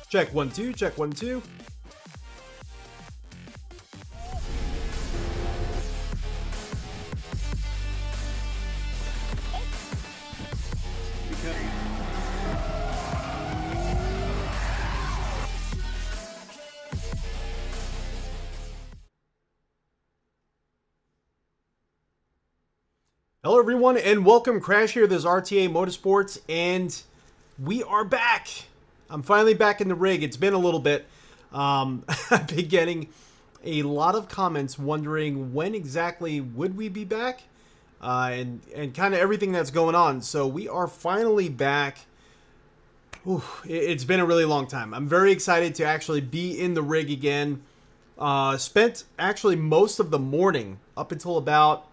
Check 1 2, check 1 2. Hello everyone and welcome. Crash here. This is RTA Motorsports and we are back. I'm finally back in the rig. It's been a little bit. I've been getting a lot of comments wondering when exactly would we be back, and kind of everything that's going on. So we are finally back. Ooh, it's been a really long time. I'm very excited to actually be in the rig again. Spent actually most of the morning up until about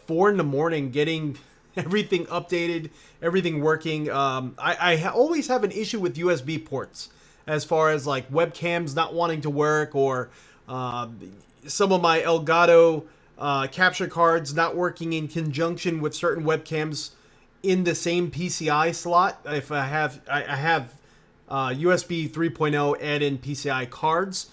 4 in the morning getting everything updated, everything working. I always have an issue with USB ports as far as like webcams not wanting to work, or some of my Elgato capture cards not working in conjunction with certain webcams in the same PCI slot. If I have USB 3.0 add-in PCI cards.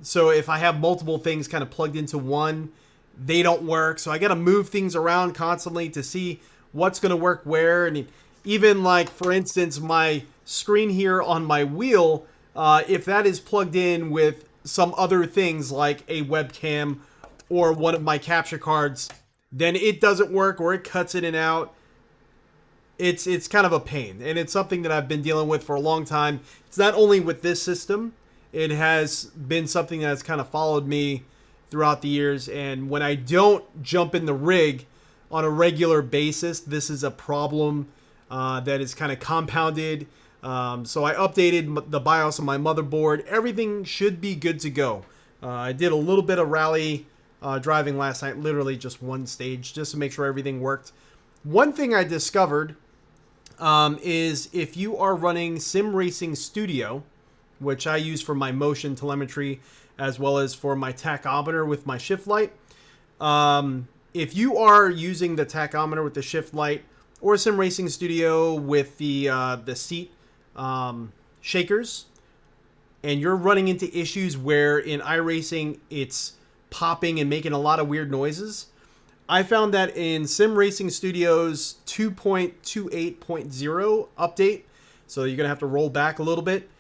So if I have multiple things kind of plugged into one, they don't work. So I got to move things around constantly to see what's going to work where. And even like, for instance, my screen here on my wheel, if that is plugged in with some other things like a webcam or one of my capture cards, then it doesn't work or it cuts in and out. It's kind of a pain, and it's something that I've been dealing with for a long time. It's not only with this system, it has been something that's kind of followed me throughout the years. And when I don't jump in the rig on a regular basis, this is a problem that is kind of compounded. So I updated the BIOS on my motherboard. Everything should be good to go. I did a little bit of rally driving last night, literally just one stage, just to make sure everything worked. One thing I discovered is if you are running Sim Racing Studio, which I use for my motion telemetry as well as for my tachometer with my shift light. If you are using the tachometer with the shift light or Sim Racing Studio with the seat shakers, and you're running into issues where in iRacing it's popping and making a lot of weird noises, I found that in Sim Racing Studio's 2.28.0 update, so you're going to have to roll back a little bit,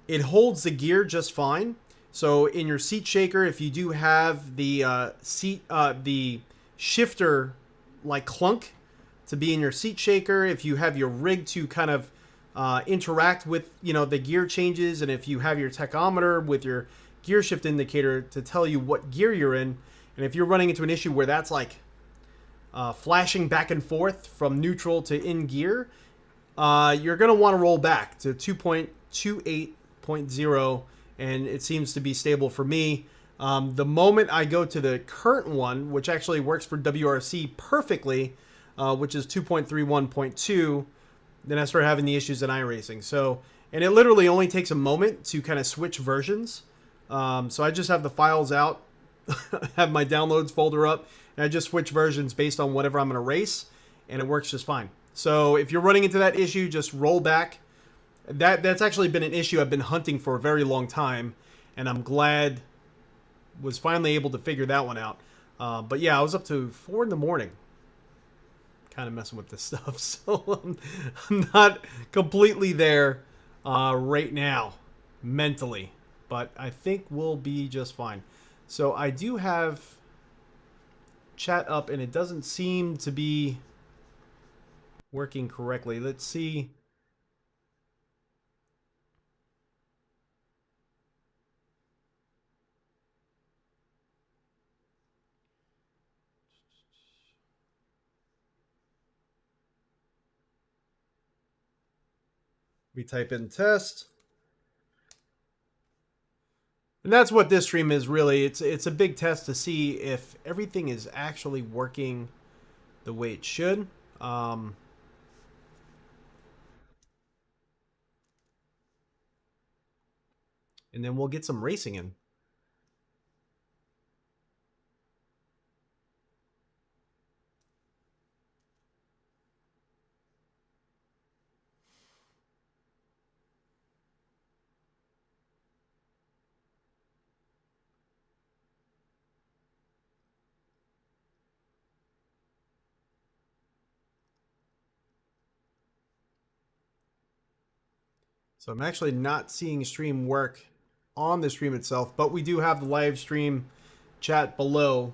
it holds the gear just fine. So in your seat shaker, if you do have the the shifter like clunk to be in your seat shaker, if you have your rig to kind of interact with, the gear changes, and if you have your tachometer with your gear shift indicator to tell you what gear you're in, and if you're running into an issue where that's like flashing back and forth from neutral to in gear, you're going to want to roll back to 2.28.0, and it seems to be stable for me. The moment I go to the current one, which actually works for WRC perfectly, which is 2.31.2, then I start having the issues in iRacing. So, and it literally only takes a moment to kind of switch versions. So I just have the files out, have my downloads folder up, and I just switch versions based on whatever I'm going to race, and it works just fine. So if you're running into that issue, just roll back. That's actually been an issue I've been hunting for a very long time, and I'm glad was finally able to figure that one out. But yeah, I was up to 4 in the morning kind of messing with this stuff, so I'm not completely there right now mentally, but I think we'll be just fine. So I do have chat up, and it doesn't seem to be working correctly. Let's see. We type in test. And that's what this stream is really. It's a big test to see if everything is actually working the way it should. And then we'll get some racing in. So I'm actually not seeing stream work on the stream itself, but we do have the live stream chat below.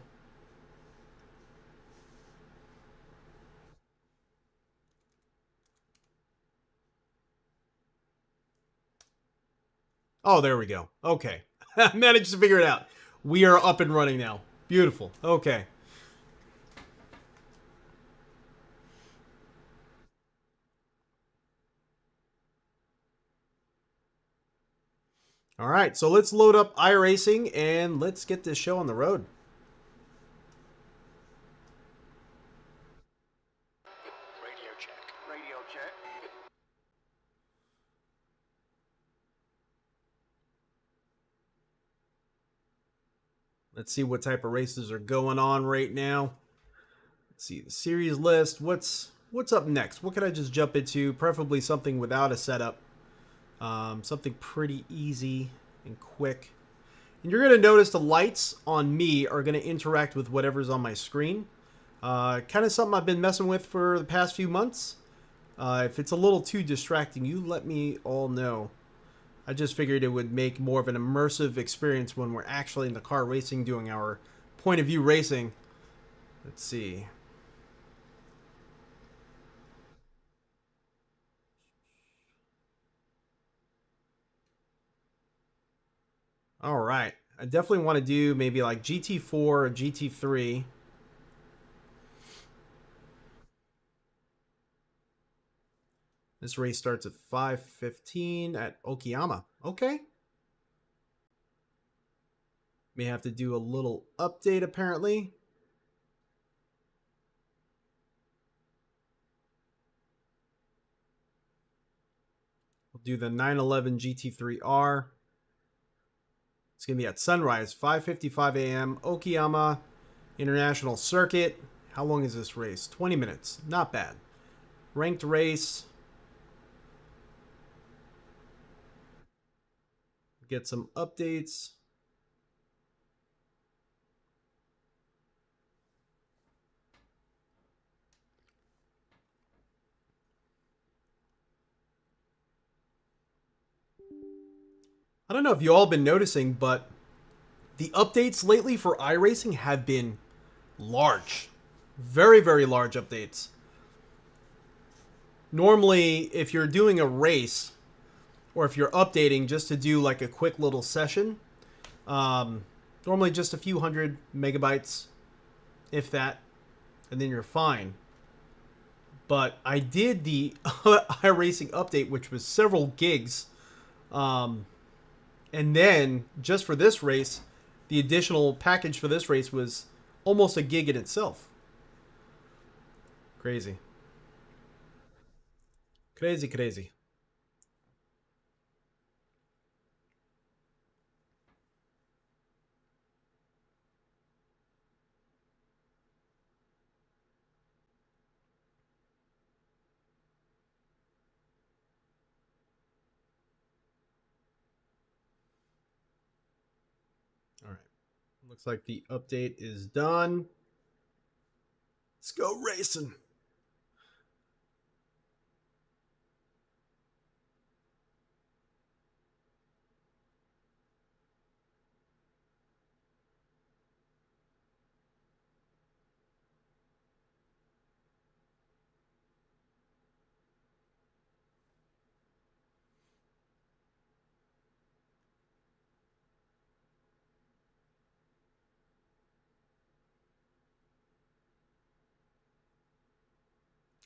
Oh, there we go. Okay. I managed to figure it out. We are up and running now. Beautiful. Okay. All right, so let's load up iRacing and let's get this show on the road. Radio check. Radio check. Let's see what type of races are going on right now. Let's see the series list. What's up next? What could I just jump into? Preferably something without a setup. Something pretty easy and quick. And you're going to notice the lights on me are going to interact with whatever's on my screen. Kind of something I've been messing with for the past few months. If it's a little too distracting, you let me all know. I just figured it would make more of an immersive experience when we're actually in the car racing, doing our point of view racing. Let's see. All right. I definitely want to do maybe like GT4 or GT3. This race starts at 5:15 at Okayama. Okay. May have to do a little update apparently. We'll do the 911 GT3R. It's going to be at sunrise, 5:55 a.m. Okayama International Circuit. How long is this race? 20 minutes. Not bad. Ranked race. Get some updates. I don't know if you all been noticing, but the updates lately for iRacing have been large. Very, very large updates. Normally, if you're doing a race, or if you're updating just to do like a quick little session, normally just a few hundred megabytes, if that, and then you're fine. But I did the iRacing update, which was several gigs. And then, just for this race, the additional package for this race was almost a gig in itself. Crazy. Crazy, crazy. All right. Looks like the update is done. Let's go racing.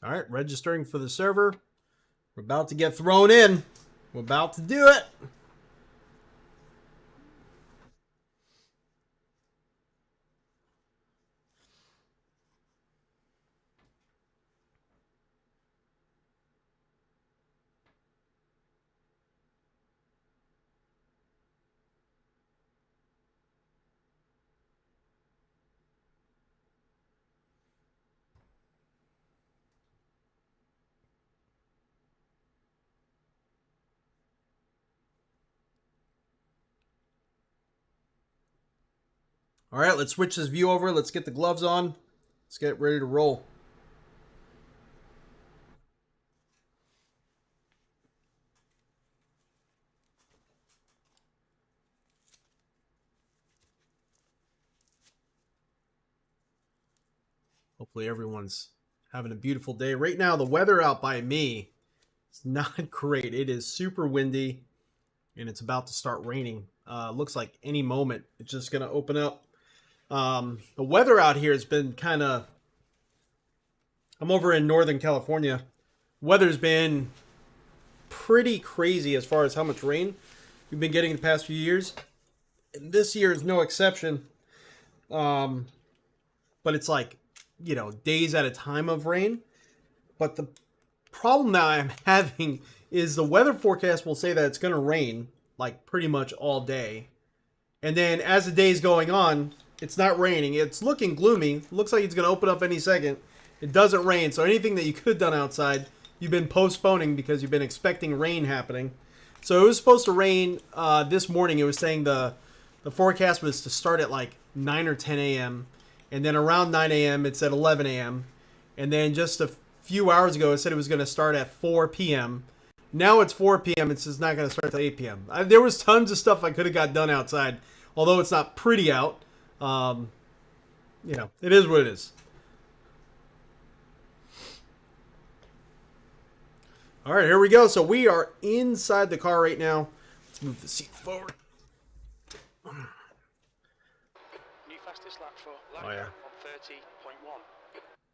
All right, registering for the server. We're about to get thrown in. We're about to do it. All right, let's switch this view over. Let's get the gloves on. Let's get ready to roll. Hopefully everyone's having a beautiful day. Right now, the weather out by me is not great. It is super windy, and it's about to start raining. Looks like any moment it's just going to open up. The weather out here has been kind of... I'm over in Northern California. Weather's been pretty crazy as far as how much rain we've been getting the past few years. And this year is no exception. But it's like, you know, days at a time of rain. But the problem that I'm having is the weather forecast will say that it's going to rain like pretty much all day. And then as the day's going on, it's not raining. It's looking gloomy. Looks like it's going to open up any second. It doesn't rain. So anything that you could have done outside, you've been postponing because you've been expecting rain happening. So it was supposed to rain this morning. It was saying the forecast was to start at like 9 or 10 a.m. And then around 9 a.m. it said 11 a.m. And then just a few hours ago it said it was going to start at 4 p.m. Now it's 4 p.m. It's just not going to start until 8 p.m. There was tons of stuff I could have got done outside. Although it's not pretty out. You know, it is what it is. All right, here we go. So we are inside the car right now. Let's move the seat forward. New fastest lap for lap Oh, yeah. on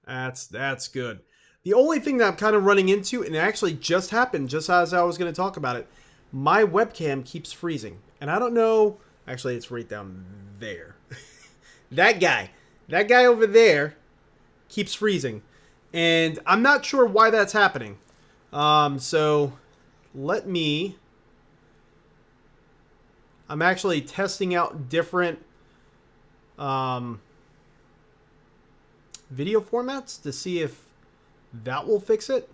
30.1. That's good. The only thing that I'm kind of running into, and it actually just happened just as I was going to talk about it, my webcam keeps freezing. And I don't know. Actually, it's right down there. That guy over there keeps freezing. And I'm not sure why that's happening. So let me... I'm actually testing out different video formats to see if that will fix it.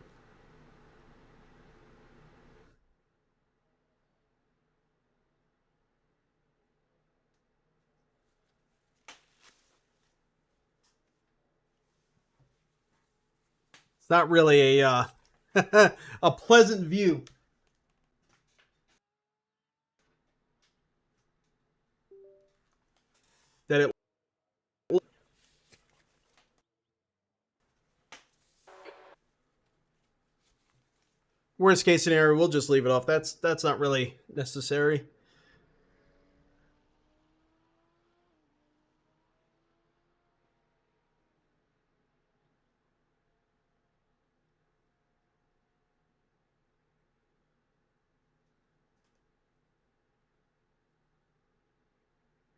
It's not really a a pleasant view. That it... Worst case scenario, we'll just leave it off. That's not really necessary.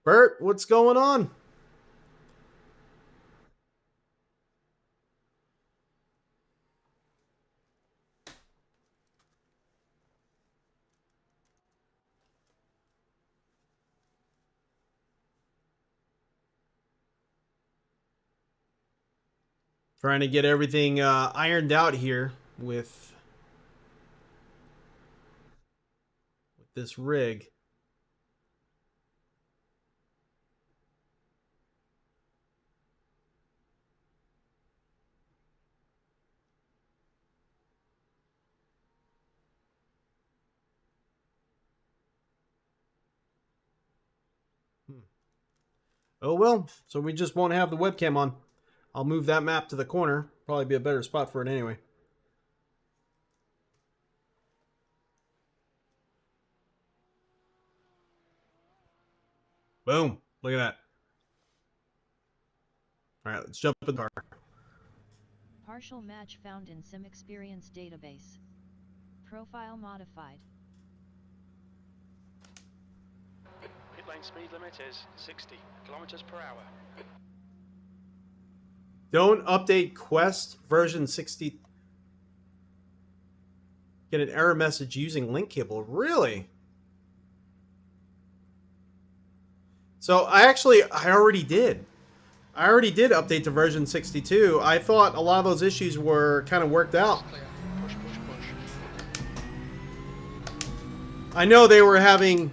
Bert, what's going on? Trying to get everything ironed out here with this rig. Oh well, so we just won't have the webcam on. I'll move that map to the corner. Probably be a better spot for it anyway. Boom. Look at that. All right, let's jump in the car. Partial match found in Sim Experience database. Profile modified. Pit lane speed limit is 60 kilometers per hour. Don't update Quest version 60. Get an error message using link cable. Really? So I already did. I already did update to version 62. I thought a lot of those issues were kind of worked out. Push, push, push. I know they were having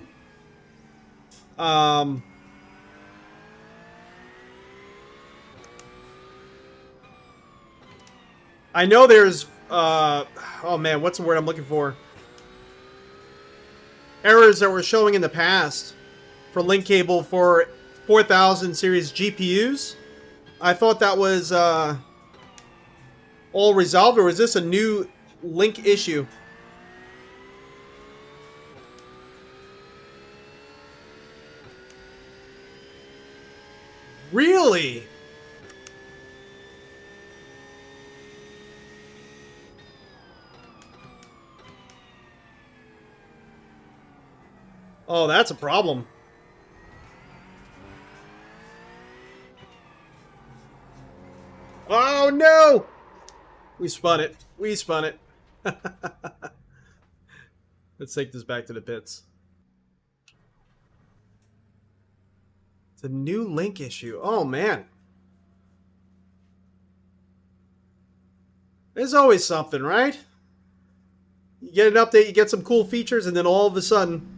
I know there's oh man, what's the word I'm looking for? Errors that were showing in the past for link cable for 4000 series GPUs. I thought that was all resolved, or is this a new link issue? Really? Oh, that's a problem. Oh, no! We spun it. We spun it. Let's take this back to the pits. It's a new link issue. Oh, man. There's always something, right? You get an update, you get some cool features, and then all of a sudden...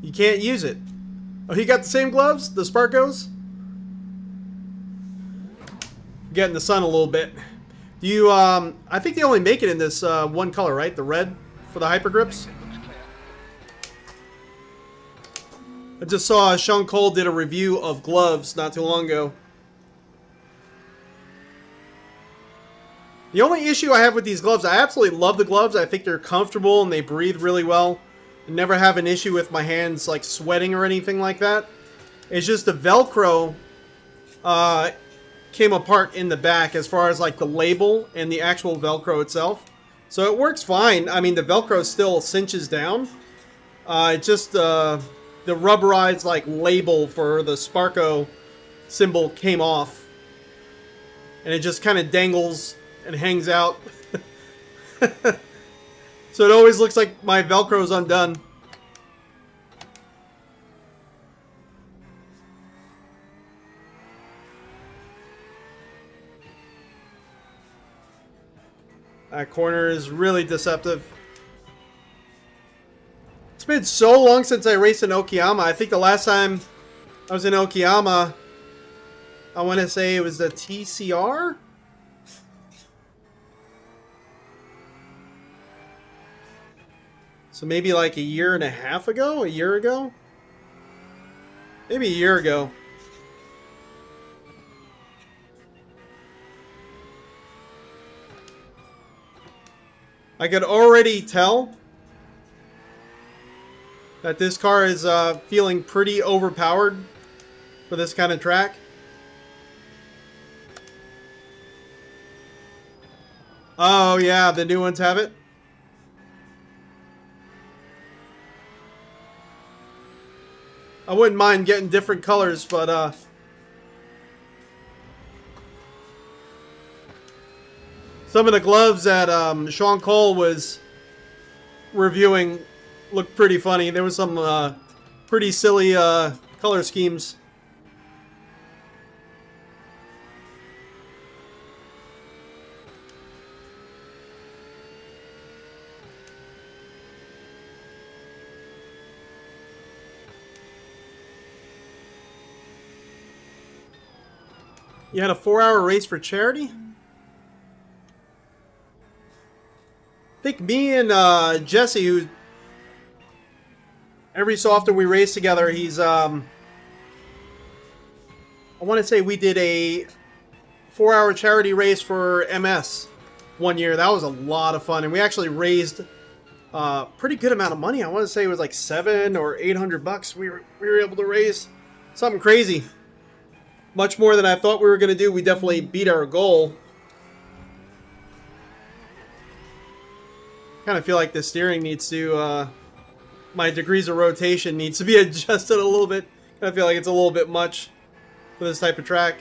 you can't use it. Oh, he got the same gloves? The Sparkos? Get in the sun a little bit. Do you, I think they only make it in this one color, right? The red for the Hyper Grips? I just saw Sean Cole did a review of gloves not too long ago. The only issue I have with these gloves, I absolutely love the gloves. I think they're comfortable and they breathe really well. I never have an issue with my hands like sweating or anything like that. It's just the Velcro came apart in the back as far as like the label and the actual Velcro itself. So it works fine. I mean, the Velcro still cinches down. It just the rubberized like label for the Sparko symbol came off. And it just kind of dangles and hangs out. So it always looks like my Velcro's undone. That corner is really deceptive. It's been so long since I raced in Okayama. I think the last time I was in Okayama, I want to say it was the TCR? So maybe like a year and a half ago? A year ago? Maybe a year ago. I could already tell that this car is feeling pretty overpowered for this kind of track. Oh yeah, the new ones have it. I wouldn't mind getting different colors, but some of the gloves that Sean Cole was reviewing looked pretty funny. There was some pretty silly color schemes. You had a 4-hour race for charity? I think me and Jesse, who every so often we race together, he's I want to say we did a 4-hour charity race for MS one year. That was a lot of fun, and we actually raised a pretty good amount of money. I want to say it was like $700 or $800. We were able to raise something crazy. Much more than I thought we were going to do. We definitely beat our goal. Kind of feel like the steering needs to, my degrees of rotation needs to be adjusted a little bit. I feel like it's a little bit much for this type of track.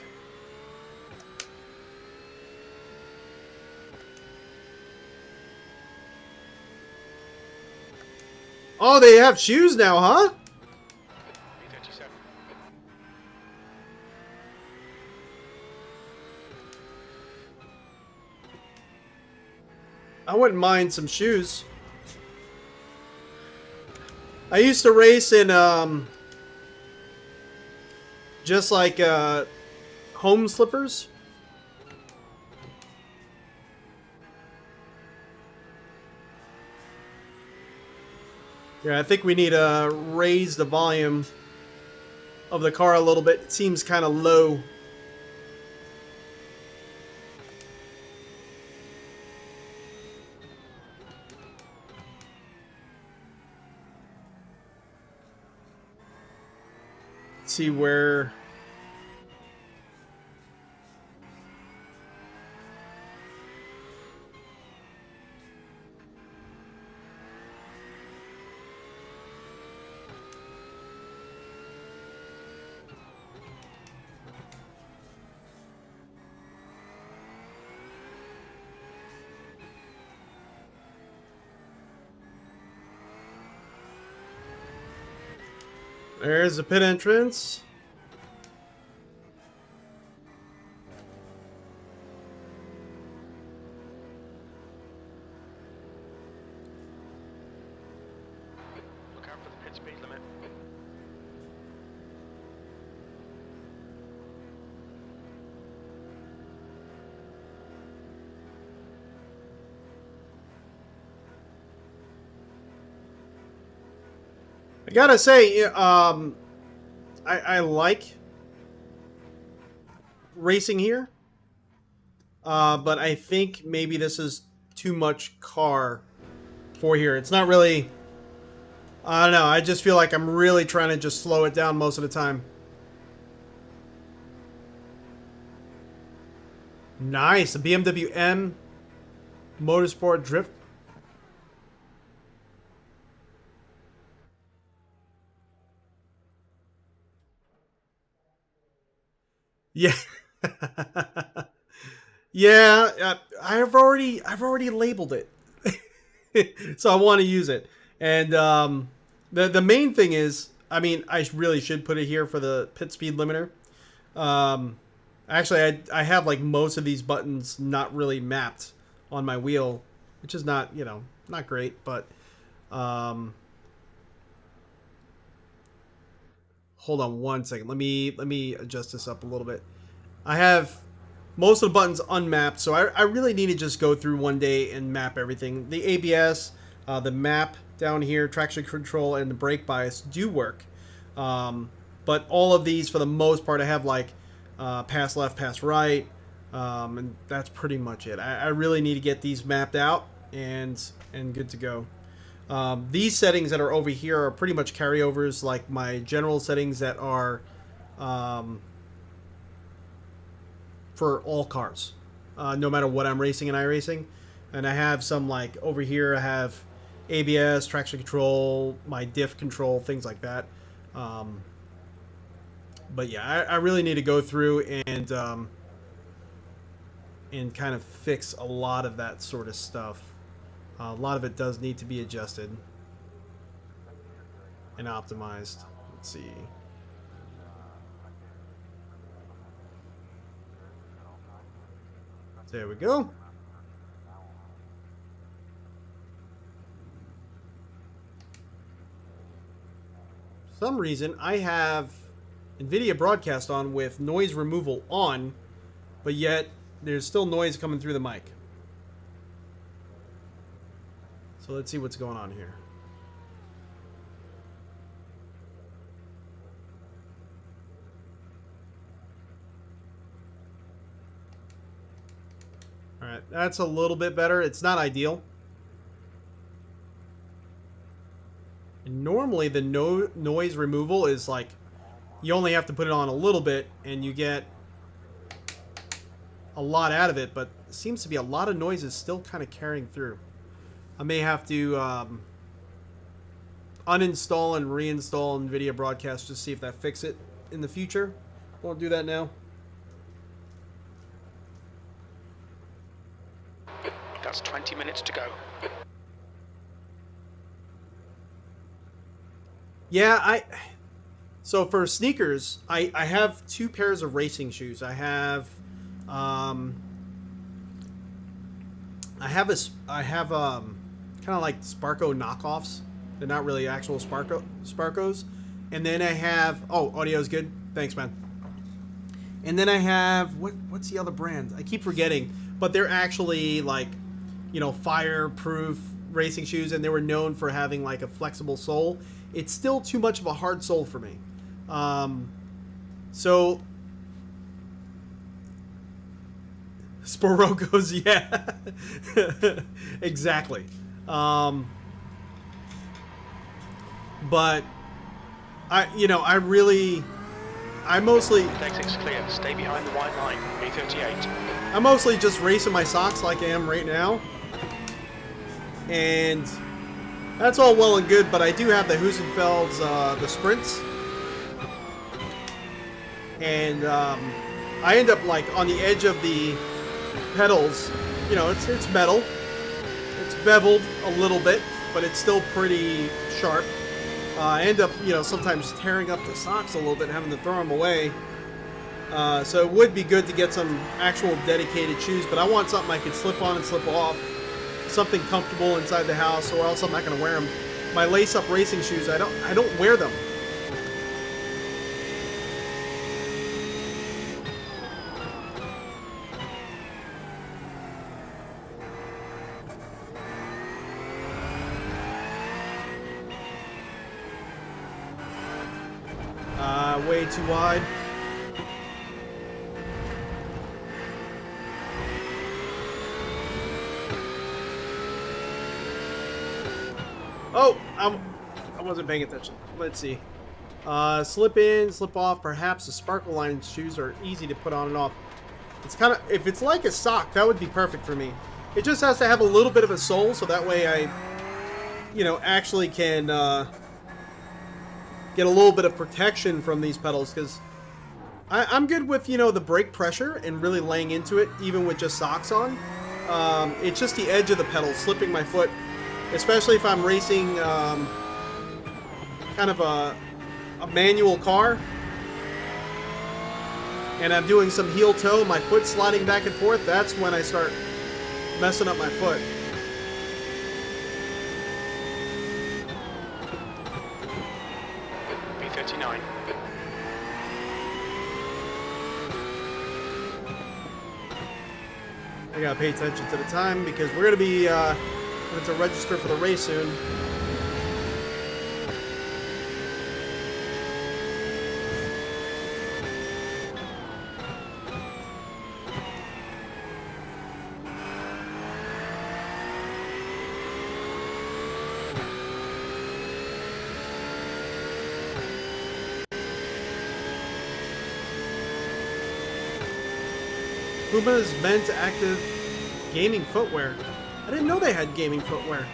Oh, they have shoes now, huh? I wouldn't mind some shoes. I used to race in just like home slippers. Yeah, I think we need to raise the volume of the car a little bit. It seems kind of low. Let's see where... There's the pit entrance. Look out for the pit speed limit. I gotta say, I like racing here, but I think maybe this is too much car for here. It's not really, I don't know, I just feel like I'm really trying to just slow it down most of the time. Nice, the BMW M Motorsport Drift. Yeah. Yeah, I've already labeled it. So I want to use it. And the main thing is, I mean, I really should put it here for the pit speed limiter. Actually, I have like most of these buttons not really mapped on my wheel, which is not, you know, not great, but hold on one second. Let me adjust this up a little bit. I have most of the buttons unmapped, so I really need to just go through one day and map everything. The ABS, the map down here, traction control, and the brake bias do work. But all of these, for the most part, I have like pass left, pass right, and that's pretty much it. I really need to get these mapped out and good to go. These settings that are over here are pretty much carryovers, like my general settings that are for all cars, no matter what I'm racing in iRacing. And I have some, like over here I have ABS, traction control, my diff control, things like that. But yeah, I really need to go through and kind of fix a lot of that sort of stuff. A lot of it does need to be adjusted and optimized. Let's see. There we go. For some reason, I have NVIDIA Broadcast on with noise removal on, but yet there's still noise coming through the mic. So let's see what's going on here. All right, that's a little bit better. It's not ideal. And normally the noise removal is like, you only have to put it on a little bit and you get a lot out of it, but it seems to be a lot of noises still kind of carrying through. I may have to uninstall and reinstall NVIDIA Broadcast just to see if that fixes it in the future. Won't do that now. That's 20 minutes to go. Yeah, so for sneakers, I have two pairs of racing shoes. I have kind of like Sparko knockoffs. They're not really actual Sparkos. And then I have, oh, audio's good. Thanks, man. And then I have, what's the other brand? I keep forgetting, but they're actually like, you know, fireproof racing shoes, and they were known for having like a flexible sole. It's still too much of a hard sole for me. So Sporocos, yeah, exactly. But I mostly. Exit's clear. Stay behind the white line. A38. I'm mostly just racing my socks like I am right now, and that's all well and good. But I do have the Husenfelds, the sprints, and I end up like on the edge of the pedals. You know, it's metal. It's beveled a little bit, but it's still pretty sharp. I end up, sometimes tearing up the socks a little bit and having to throw them away. So it would be good to get some actual dedicated shoes, but I want something I can slip on and slip off. Something comfortable inside the house, or else I'm not going to wear them. My lace-up racing shoes, I don't wear them. Way too wide. Oh, I wasn't paying attention. Let's see. Slip in, slip off. Perhaps the sparkle line shoes are easy to put on and off. It's kind of, if it's like a sock, that would be perfect for me. It just has to have a little bit of a sole, so that way I, actually can get a little bit of protection from these pedals, because I'm good with, the brake pressure and really laying into it, even with just socks on. It's just the edge of the pedal, slipping my foot, especially if I'm racing kind of a manual car, and I'm doing some heel toe, my foot sliding back and forth. That's when I start messing up my foot. B39. I gotta pay attention to the time because we're gonna be going to register for the race soon. Puma's men's active gaming footwear. I didn't know they had gaming footwear.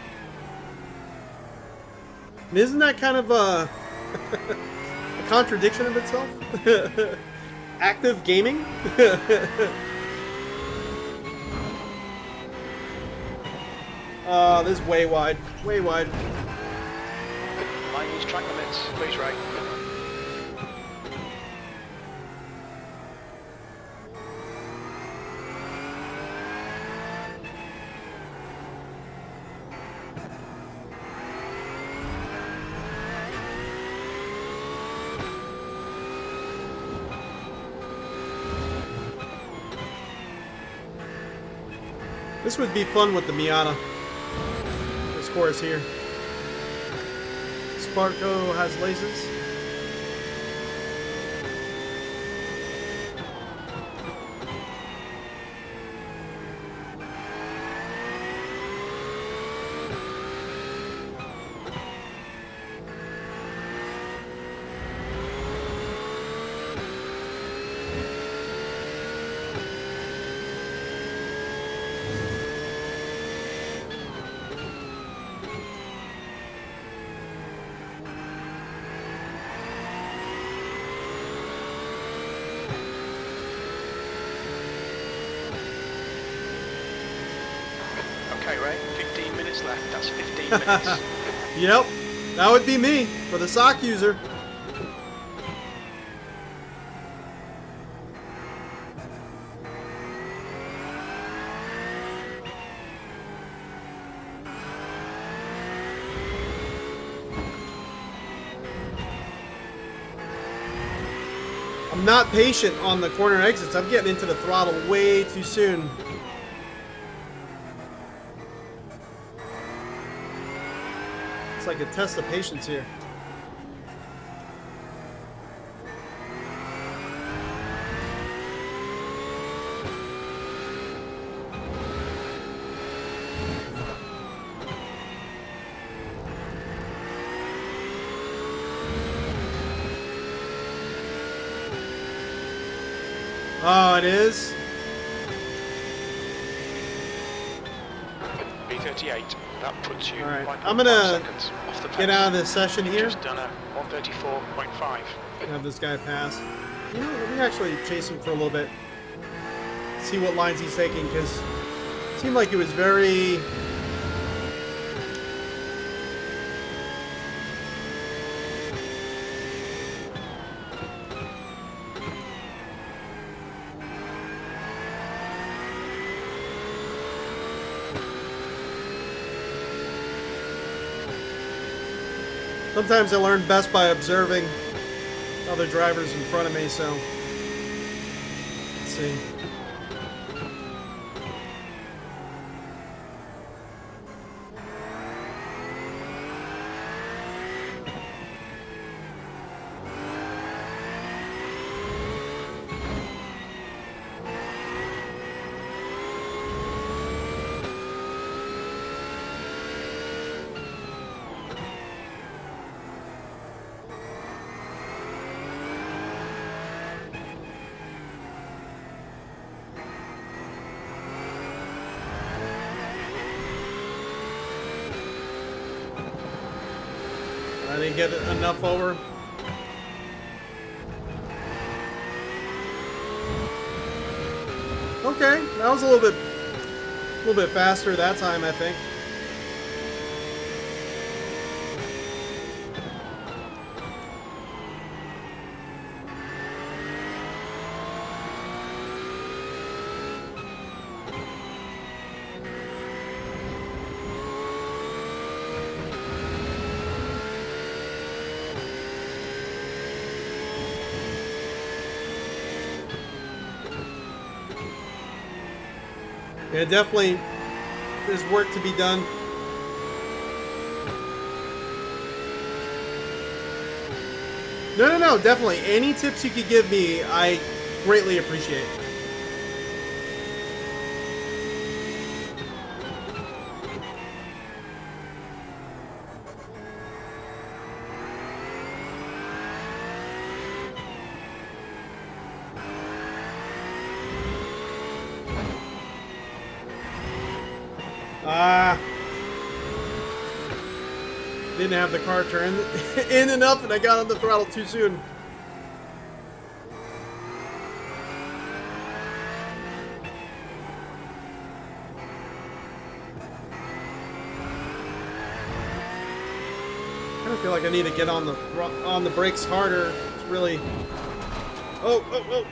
And isn't that kind of a contradiction of itself? Active gaming? This is way wide. Way wide. Mind these track limits, please, Ray. This would be fun with the Miata. This course here. Sparko has laces. Okay, Ray, 15 minutes left. That's 15 minutes. Yep, that would be me for the sock user. I'm not patient on the corner exits. I'm getting into the throttle way too soon. It's like a test of patience here. Oh, it is? B38, that puts you. All right, 5.5 I'm gonna seconds off the pace. get out of this session You've here. just done a 134.5. Have this guy pass. You know, let me actually chase him for a little bit. See what lines he's taking, because it seemed like it was very... Sometimes I learn best by observing other drivers in front of me, so let's see. I didn't get enough over. Okay, that was a little bit faster that time, I think. Yeah, definitely there's work to be done. No, definitely. Any tips you could give me, I greatly appreciate. Didn't have the car turned in and up, and I got on the throttle too soon. I kind of feel like I need to get on the brakes harder. It's really... Oh!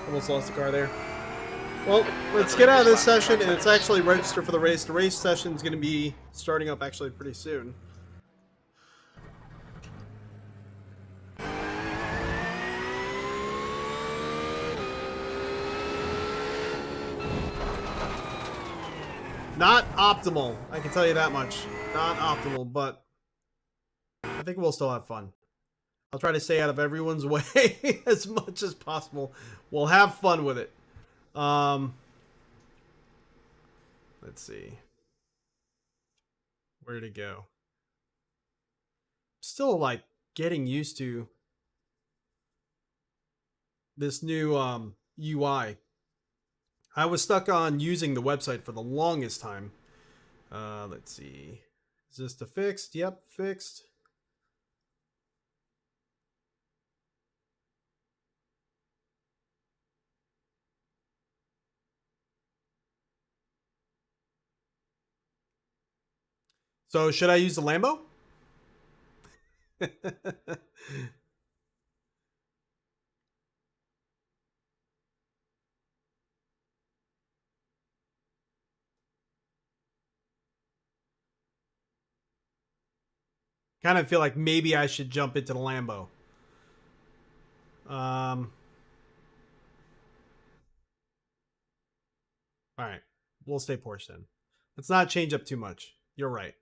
Almost lost the car there. Well, let's get out of this session, and it's actually registered for the race. The race session is going to be starting up actually pretty soon. Not optimal, I can tell you that much. Not optimal, but I think we'll still have fun. I'll try to stay out of everyone's way as much as possible. We'll have fun with it. Let's see. Where did it go? Still like getting used to this new UI. I was stuck on using the website for the longest time. Let's see. Is this the fixed? Yep, fixed. So should I use the Lambo? Kind of feel like maybe I should jump into the Lambo. All right, we'll stay Porsche then. Let's not change up too much. You're right.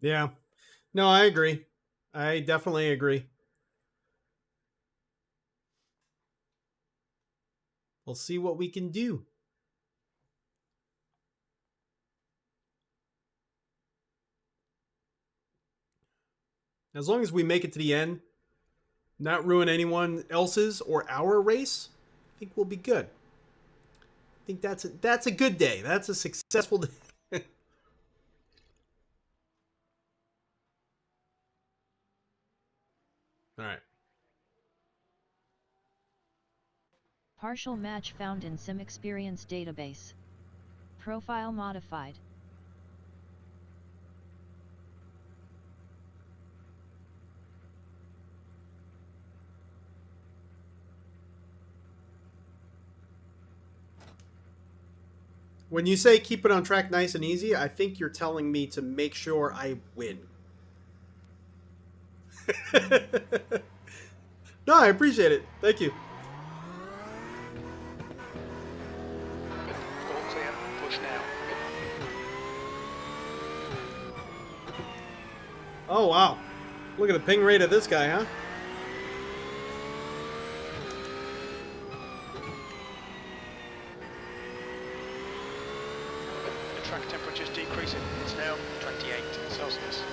Yeah. No, I agree. I definitely agree. We'll see what we can do. As long as we make it to the end, not ruin anyone else's or our race, I think we'll be good. I think that's a good day. That's a successful day. All right. Partial match found in Sim Experience database. Profile modified. When you say keep it on track nice and easy, I think you're telling me to make sure I win. No, I appreciate it. Thank you. All clear. Push now. Oh, wow. Look at the ping rate of this guy, huh? The track temperature's decreasing. It's now 28 Celsius.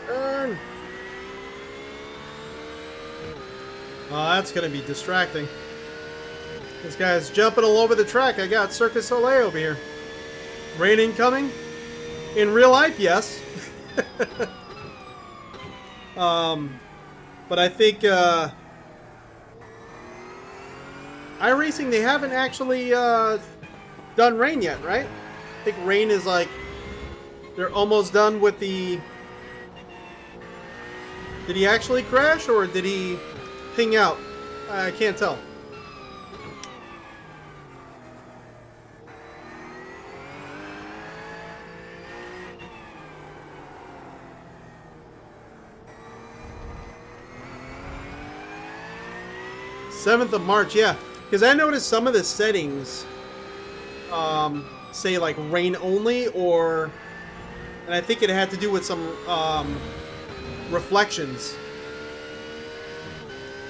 Burn! Oh, that's going to be distracting. This guy's jumping all over the track. I got Circus Soleil over here. Rain incoming? In real life, yes. But I think iRacing, they haven't actually done rain yet, right? I think rain is like they're almost done with the. Did he actually crash or did he ping out? I can't tell. Seventh of March, yeah. Because I noticed some of the settings say like rain only, or, and I think it had to do with some reflections.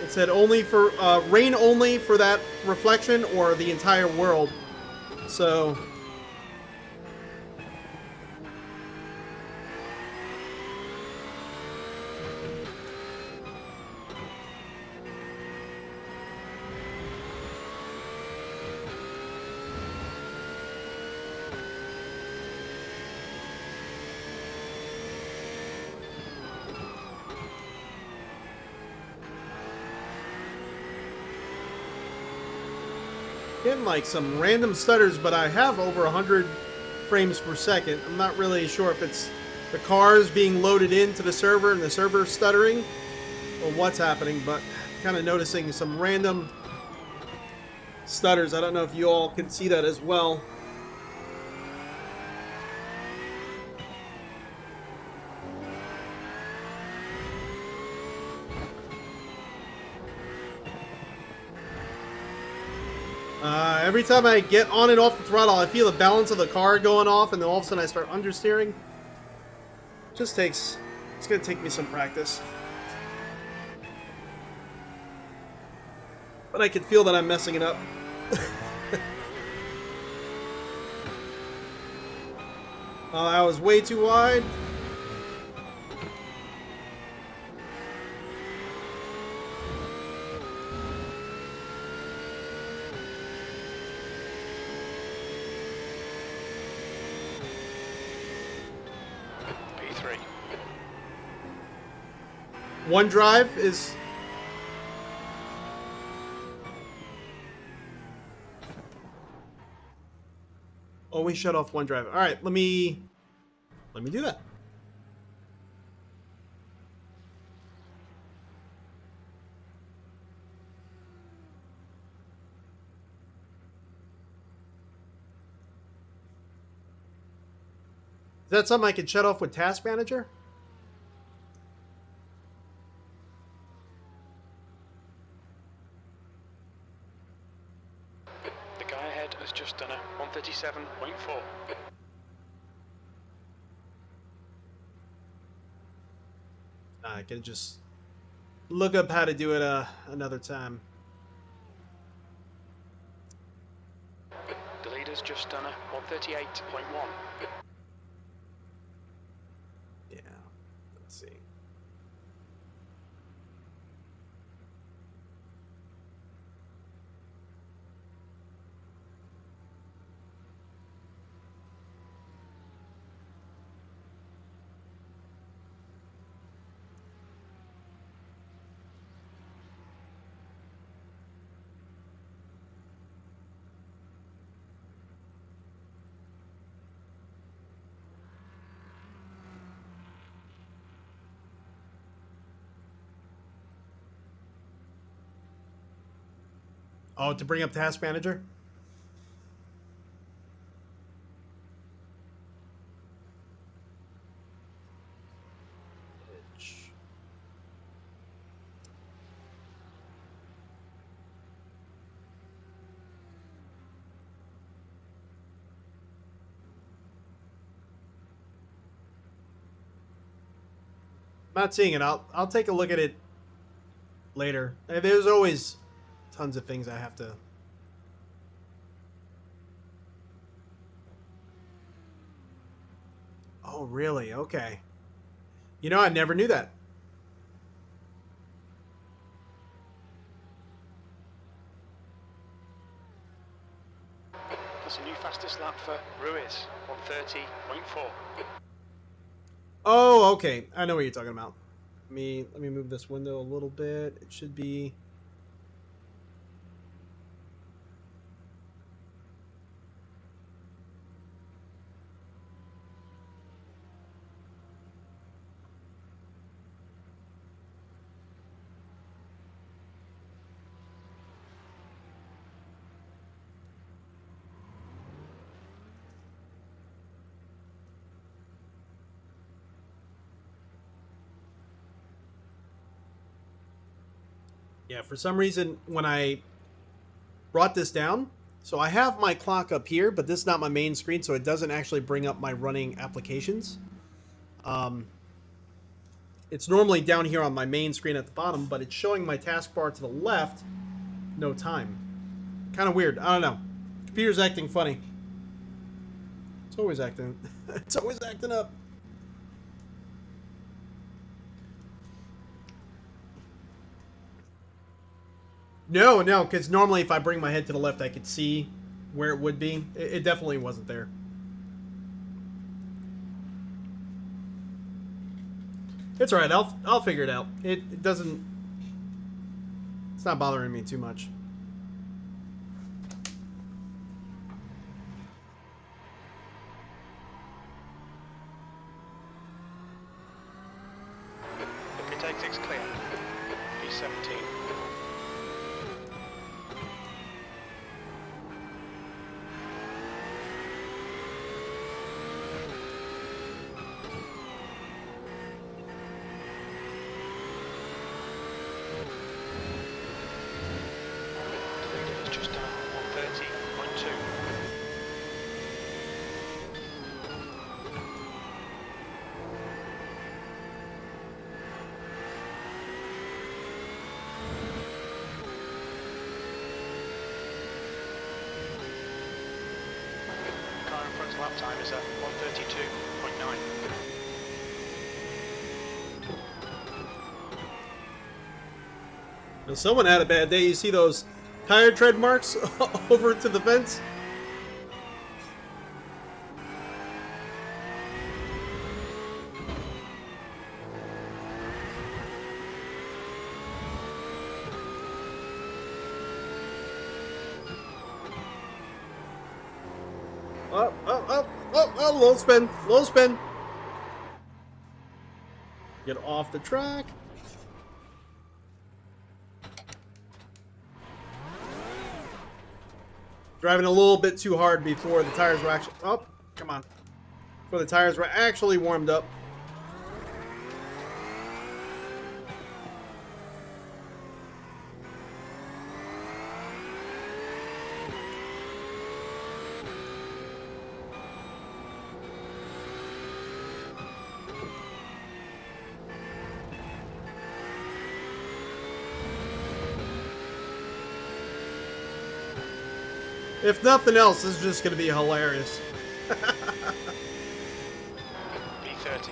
It said only for rain only for that reflection or the entire world. So getting like some random stutters, but I have over 100 frames per second. I'm not really sure if it's the cars being loaded into the server and the server stuttering or what's happening, but kind of noticing some random stutters. I don't know if you all can see that as well. Every time I get on and off the throttle, I feel the balance of the car going off, and then all of a sudden I start understeering. It's gonna take me some practice. But I can feel that I'm messing it up. I was way too wide. P3. OneDrive is... Always shut off OneDrive. All right, let me do that. Is that something I can shut off with Task Manager? leader's just done a 137.4. I can just look up how to do it another time. The leader's just done a 138.1. Yeah, let's see. Oh, to bring up Task Manager? Not seeing it. I'll take a look at it later. There's always tons of things I have to. Oh, really? Okay. You know, I never knew that. That's a new fastest lap for Ruiz, 130.4. Oh, okay. I know what you're talking about. Let me move this window a little bit. It should be. Yeah, for some reason, when I brought this down, so I have my clock up here, but this is not my main screen, so it doesn't actually bring up my running applications. It's normally down here on my main screen at the bottom, but it's showing my taskbar to the left, no time. Kind of weird. I don't know. Computer's acting funny. It's always acting. It's always acting up. No, because normally if I bring my head to the left, I could see where it would be. It definitely wasn't there. It's alright, I'll figure it out. It doesn't... It's not bothering me too much. The P1000's clear. P17. Lap time is at 132.9. Now, someone had a bad day. You see those tire tread marks over to the fence? Oh, low spin. Get off the track. Driving a little bit too hard before the tires were actually... Oh, come on. Before the tires were actually warmed up. If nothing else, this is just going to be hilarious. P30.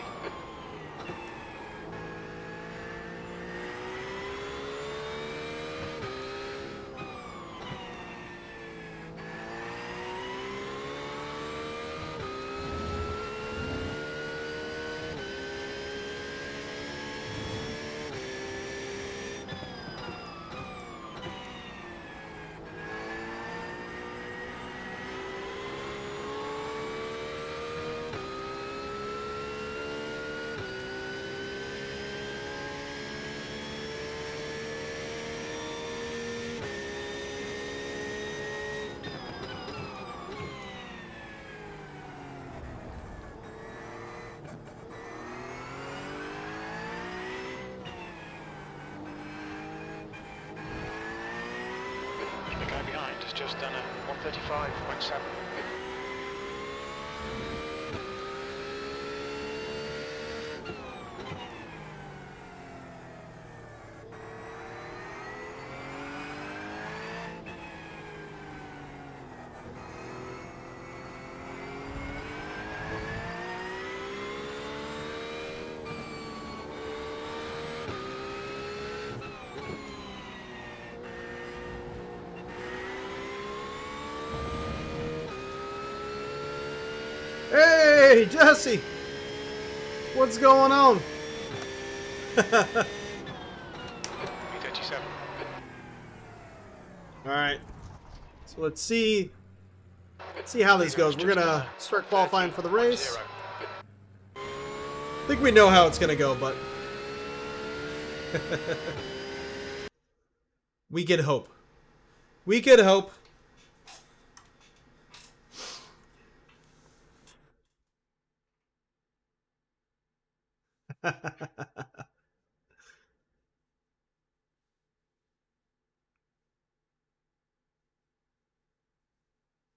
The guy behind has just done a 135.7. Hey, Jesse! What's going on? P37. Alright. So let's see how this goes. We're gonna start qualifying for the race. I think we know how it's gonna go, but we could hope. We could hope.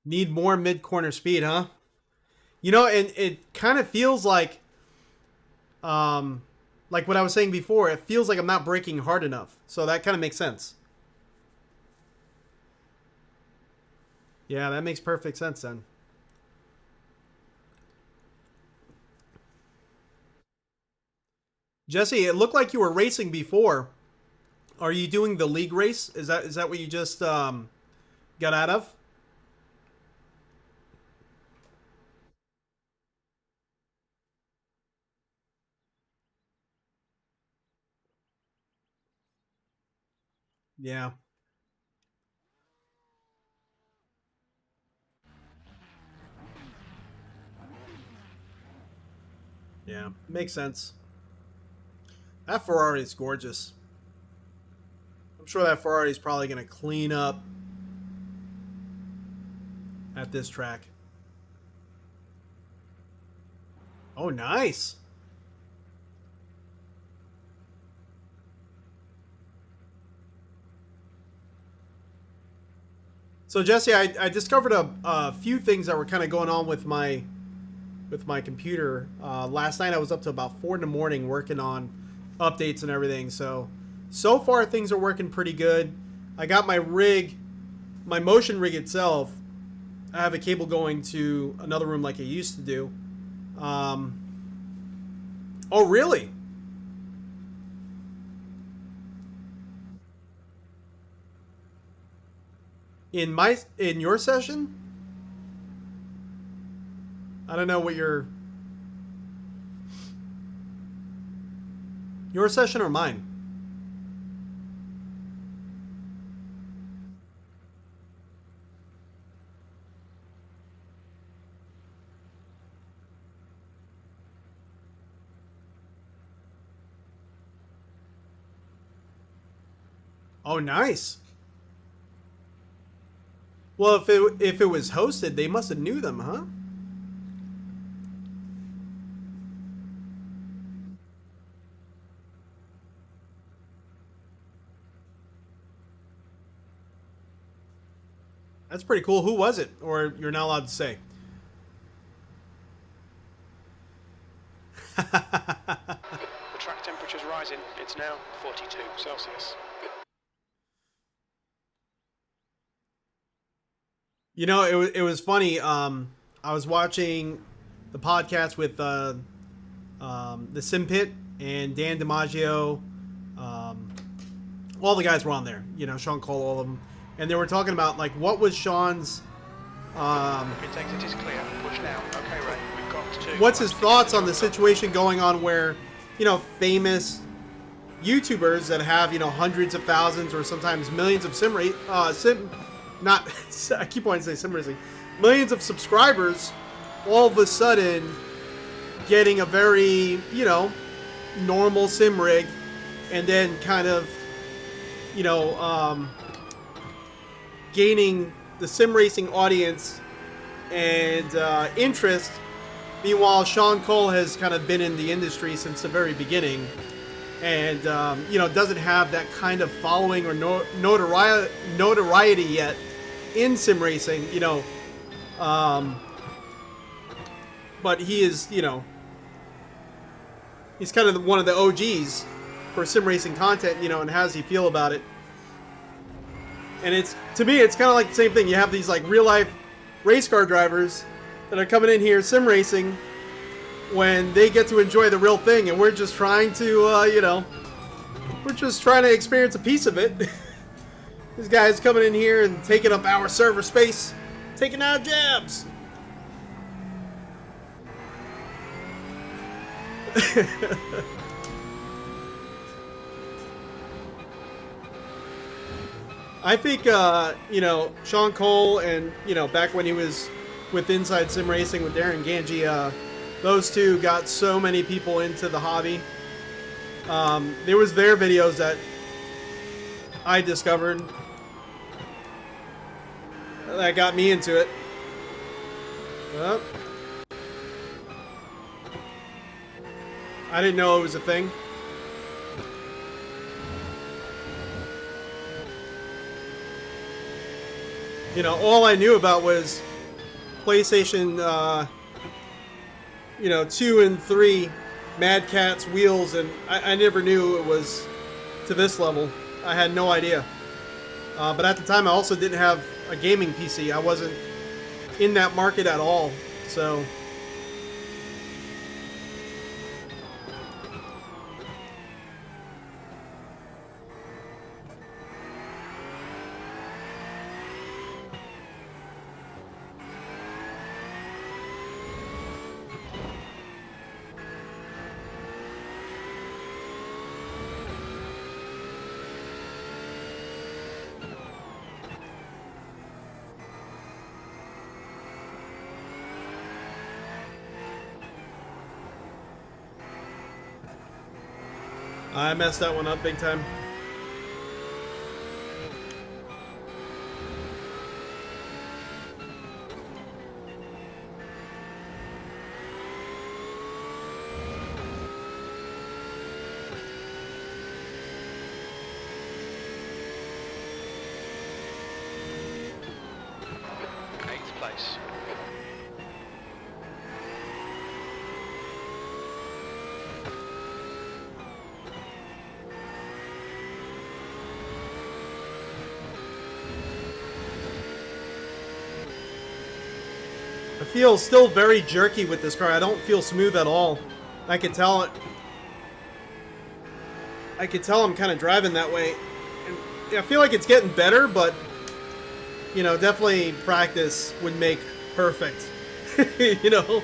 Need more mid-corner speed, huh? You know, and it kind of feels like what I was saying before, it feels like I'm not braking hard enough. So that kind of makes sense. Yeah, that makes perfect sense then. Jesse, it looked like you were racing before. Are you doing the league race? Is that what you just got out of? Yeah. Yeah, makes sense. That Ferrari is gorgeous. I'm sure that Ferrari is probably going to clean up at this track. Oh, nice. So Jesse, I discovered a few things that were kind of going on with my computer. Last night I was up to about 4 in the morning working on updates and everything. So far things are working pretty good. I got my rig, my motion rig itself. I have a cable going to another room like I used to do. Oh, really? In your session? I don't know what your session or mine? Oh, nice. Well, if it was hosted, they must have knew them, huh? That's pretty cool. Who was it? Or you're not allowed to say? The track temperature's rising. It's now 42 Celsius. You know, it was funny. I was watching the podcast with the Sim Pit and Dan DiMaggio. All the guys were on there. You know, Sean Cole, all of them, and they were talking about like what was Sean's. Exit is clear. Push now. Okay, Ray. We've got two. What's his thoughts on the situation going on where, you know, famous YouTubers that have, you know, hundreds of thousands or sometimes millions of I keep wanting to say sim racing, millions of subscribers, all of a sudden getting a very, you know, normal sim rig, and then kind of, you know, gaining the sim racing audience and interest. Meanwhile, Sean Cole has kind of been in the industry since the very beginning, and you know, doesn't have that kind of following or notoriety yet in sim racing, you know. But he is, you know, he's kind of one of the OGs for sim racing content, you know. And how does he feel about it? And it's, to me, it's kind of like the same thing. You have these like real life race car drivers that are coming in here sim racing when they get to enjoy the real thing, and we're just trying to, you know, we're just trying to experience a piece of it. This guy's coming in here and taking up our server space, taking out jabs. I think, you know, Sean Cole and, you know, back when he was with Inside Sim Racing with Darren Ganji, those two got so many people into the hobby. There was their videos that I discovered that got me into it. Well, I didn't know it was a thing. You know, all I knew about was PlayStation, you know, 2 and 3, Mad Catz wheels, and I never knew it was to this level. I had no idea. But at the time, I also didn't have a gaming PC. I wasn't in that market at all, so... I messed that one up big time. Eighth place. I feel still very jerky with this car. I don't feel smooth at all. I can tell it. I can tell I'm kind of driving that way. And I feel like it's getting better, but you know, definitely practice would make perfect. You know.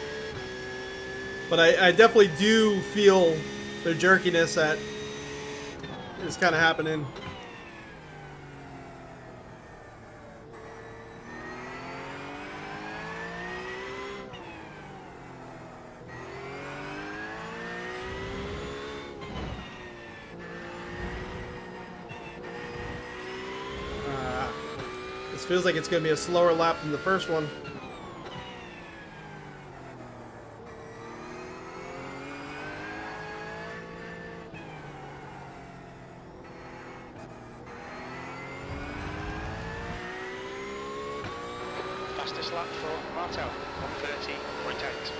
But I definitely do feel the jerkiness that is kind of happening. This feels like it's going to be a slower lap than the first one. Fastest lap for Martel, 1:30.8.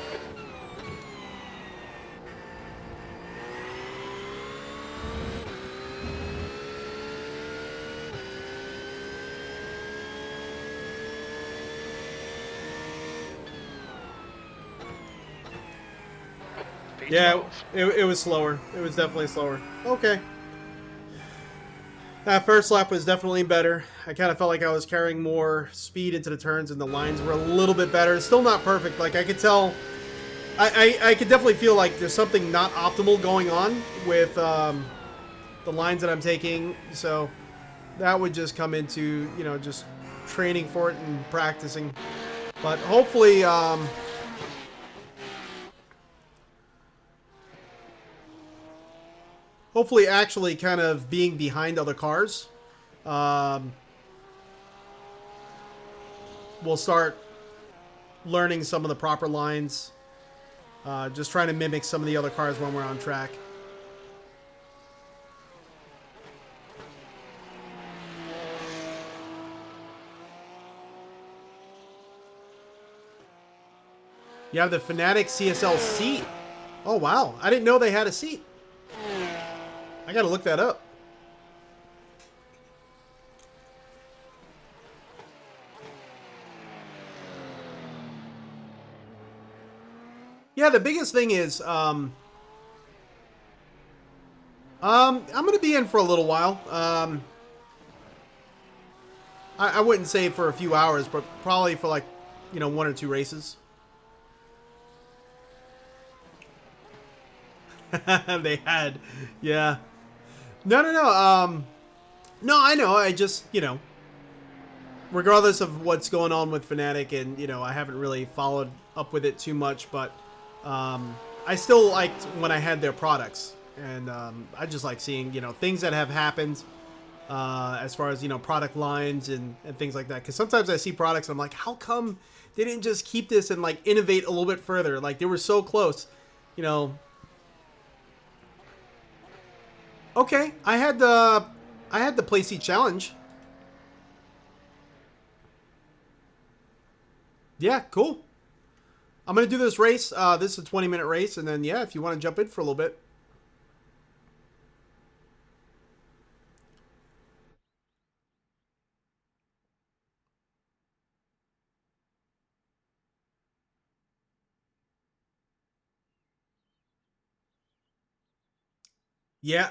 Yeah, it was slower. It was definitely slower. Okay. That first lap was definitely better. I kind of felt like I was carrying more speed into the turns, and the lines were a little bit better. Still not perfect. Like, I could tell... I could definitely feel like there's something not optimal going on with the lines that I'm taking. So that would just come into, you know, just training for it and practicing. But hopefully... hopefully actually kind of being behind other cars, we'll start learning some of the proper lines, just trying to mimic some of the other cars when we're on track. You have the Fanatec CSL seat. Oh, wow. I didn't know they had a seat. I gotta look that up. Yeah, the biggest thing is, I'm gonna be in for a little while. I wouldn't say for a few hours, but probably for like, you know, 1 or 2 races. They had, yeah. No. No, I know. I just, you know, regardless of what's going on with Fanatec, and, you know, I haven't really followed up with it too much, but I still liked when I had their products. And I just like seeing, you know, things that have happened as far as, you know, product lines and things like that. Because sometimes I see products and I'm like, how come they didn't just keep this and, like, innovate a little bit further? Like, they were so close, you know. Okay, I had the PlayStation Challenge. Yeah, cool. I'm gonna do this race. This is a 20-minute race, and then yeah, if you want to jump in for a little bit. Yeah,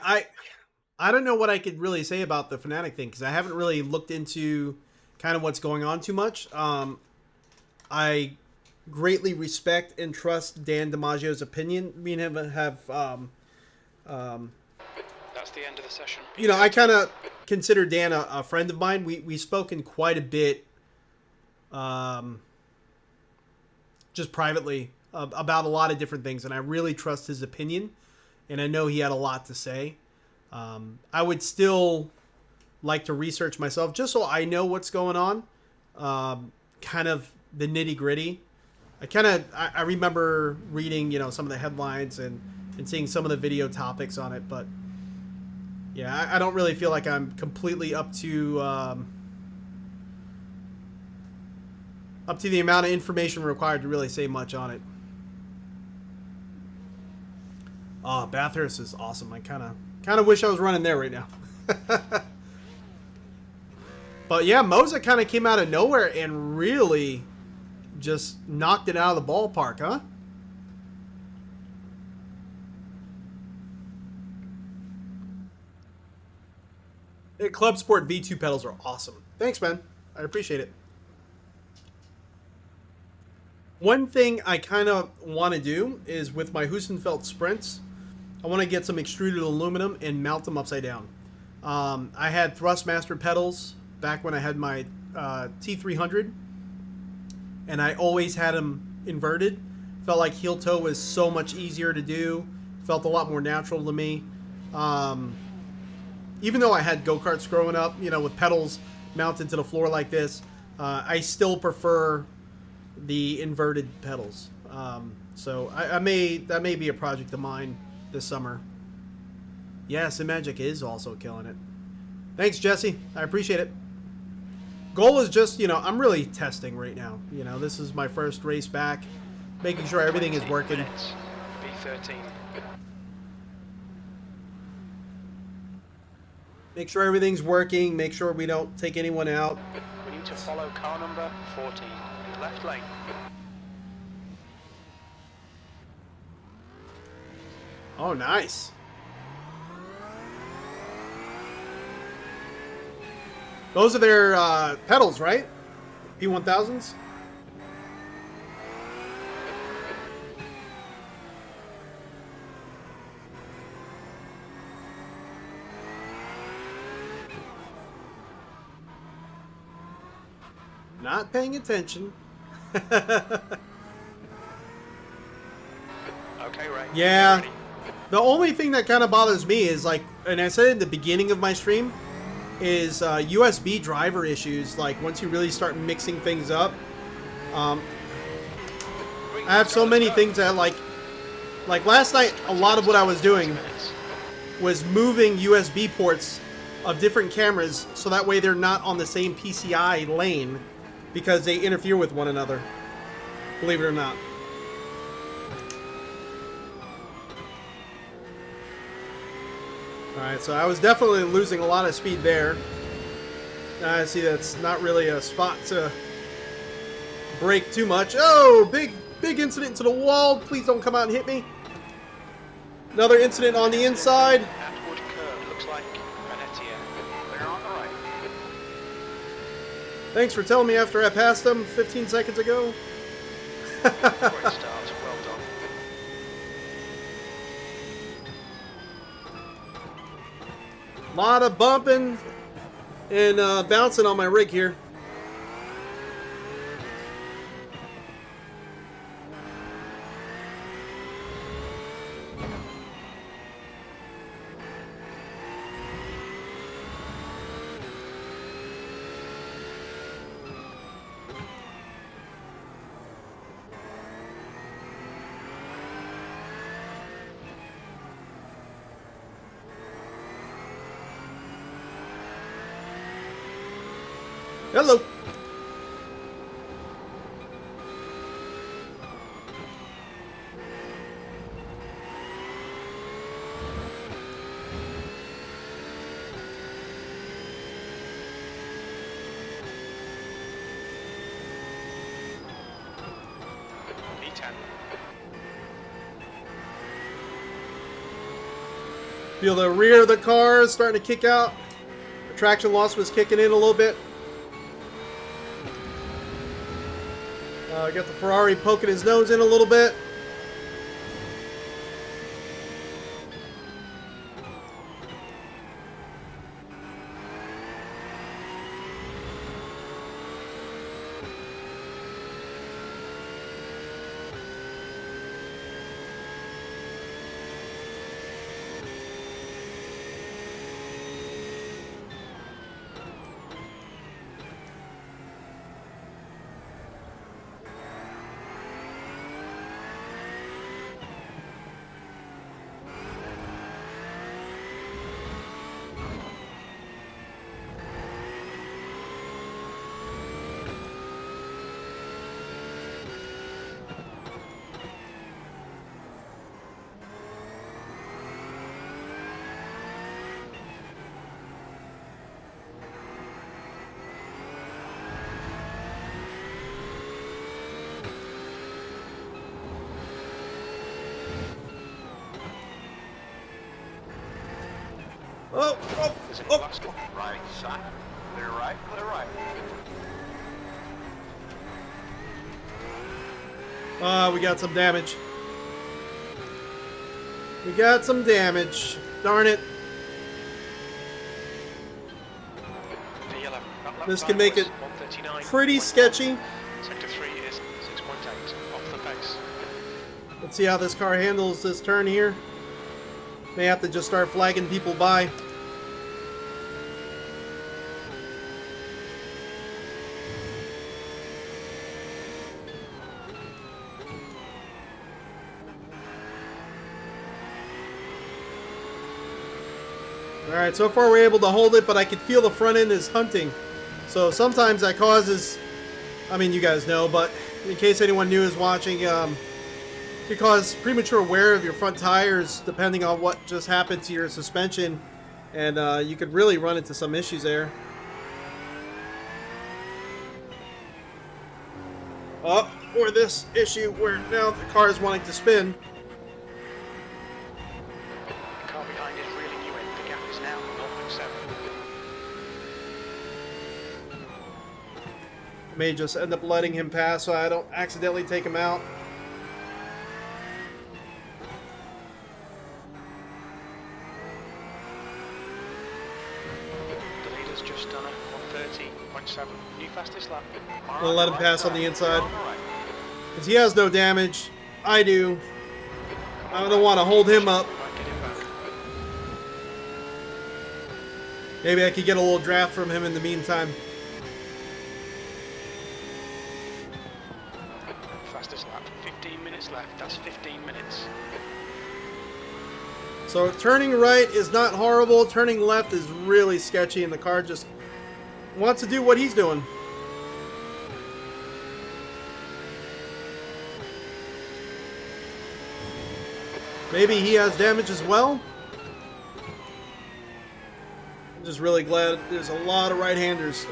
I don't know what I could really say about the Fanatec thing because I haven't really looked into kind of what's going on too much. I greatly respect and trust Dan DiMaggio's opinion. Me and him have, That's the end of the session. you know, I kind of consider Dan a friend of mine. We've spoken quite a bit, just privately about a lot of different things, and I really trust his opinion, and I know he had a lot to say. I would still like to research myself just so I know what's going on, kind of the nitty gritty. I remember reading, you know, some of the headlines and seeing some of the video topics on it, but yeah, I don't really feel like I'm completely up to the amount of information required to really say much on it. Oh, Bathurst is awesome. I kind of wish I was running there right now. But yeah, Moza kind of came out of nowhere and really just knocked it out of the ballpark, huh? ClubSport V2 pedals are awesome. Thanks, man. I appreciate it. One thing I kind of want to do is with my Hussenfeld Sprints, I want to get some extruded aluminum and mount them upside down. I had Thrustmaster pedals back when I had my T300, and I always had them inverted. Felt like heel toe was so much easier to do. Felt a lot more natural to me. Even though I had go-karts growing up, you know, with pedals mounted to the floor like this, I still prefer the inverted pedals. So that may be a project of mine this summer. Yeah, Simagic is also killing it. Thanks, Jesse. I appreciate it. Goal is just, you know, I'm really testing right now. You know, this is my first race back, making sure everything is working. B13. Make sure everything's working. Make sure we don't take anyone out. We need to follow car number 14 in the left lane. Oh, nice. Those are their pedals, right? P1000s? Not paying attention. Okay, right. Yeah. Ready. The only thing that kind of bothers me is like, and I said at the beginning of my stream, is USB driver issues. Like once you really start mixing things up, I have so many things that like last night, a lot of what I was doing was moving USB ports of different cameras so that way they're not on the same PCI lane because they interfere with one another. Believe it or not. Alright, so I was definitely losing a lot of speed there. I see that's not really a spot to brake too much. Oh, big incident into the wall. Please don't come out and hit me. Another incident on the inside. Atwood curve looks like Fanatec. They're on the right. Thanks for telling me after I passed them 15 seconds ago. Great start. Well done. Lot of bumping and bouncing on my rig here. Hello. P10. Feel the rear of the car starting to kick out. The traction loss was kicking in a little bit. Got the Ferrari poking his nose in a little bit. Oh, oh, Is it oh. cluster? Right side. Clear right, clear right. We got some damage. We got some damage. Darn it. The yellow. That left This side can make was it 139. pretty sketchy. Sector 3 is 6.8 off the pace. Let's see how this car handles this turn here. May have to just start flagging people by. Alright, so far we're able to hold it, but I can feel the front end is hunting. So sometimes that causes, I mean you guys know, but in case anyone new is watching, could cause premature wear of your front tires depending on what just happened to your suspension, and you could really run into some issues there. Oh, or this issue where now the car is wanting to spin. May just end up letting him pass so I don't accidentally take him out. The leader's just done a 130.7. New fastest lap. We'll let him pass on the inside. Because he has no damage. I do. I don't want to hold him up. Maybe I could get a little draft from him in the meantime. Fastest lap. 15 minutes left. That's 15 minutes. So turning right is not horrible. Turning left is really sketchy, and the car just wants to do what he's doing. Maybe he has damage as well. I'm just really glad there's a lot of right-handers.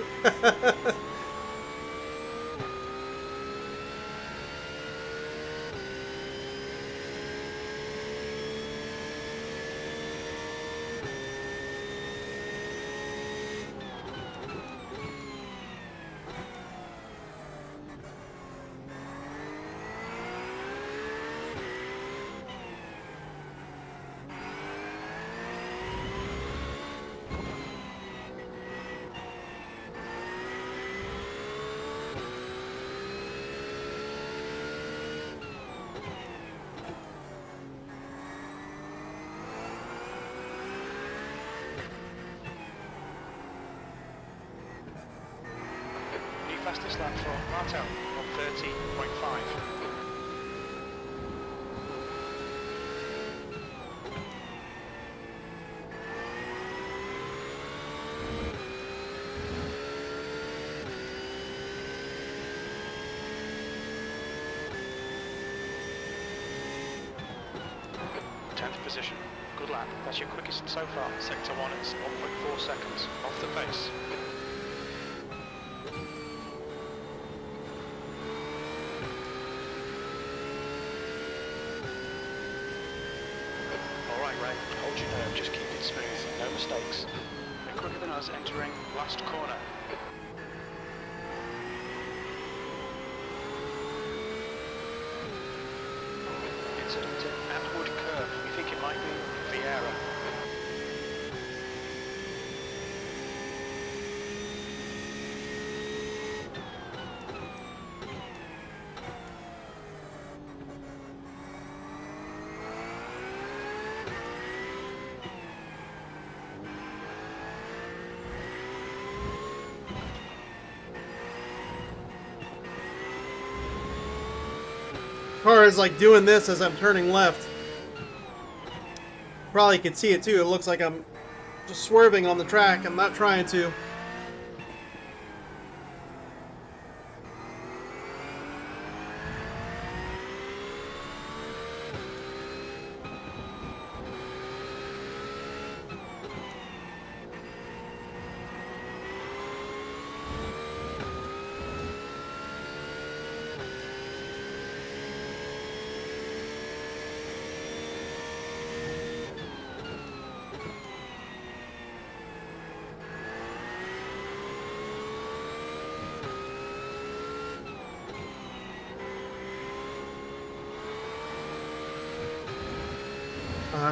Fastest lap for Martel, 130.5. Position. Good lap. That's your quickest so far. Sector 1 is 1.4 seconds off the pace. Alright Ray, hold your nerve, just keep it smooth, no mistakes. You're quicker than us entering last corner. Incident in Atwood Curve. We think it might be Vieira. Car is like doing this as I'm turning left. Probably could see it too. It looks like I'm just swerving on the track. I'm not trying to.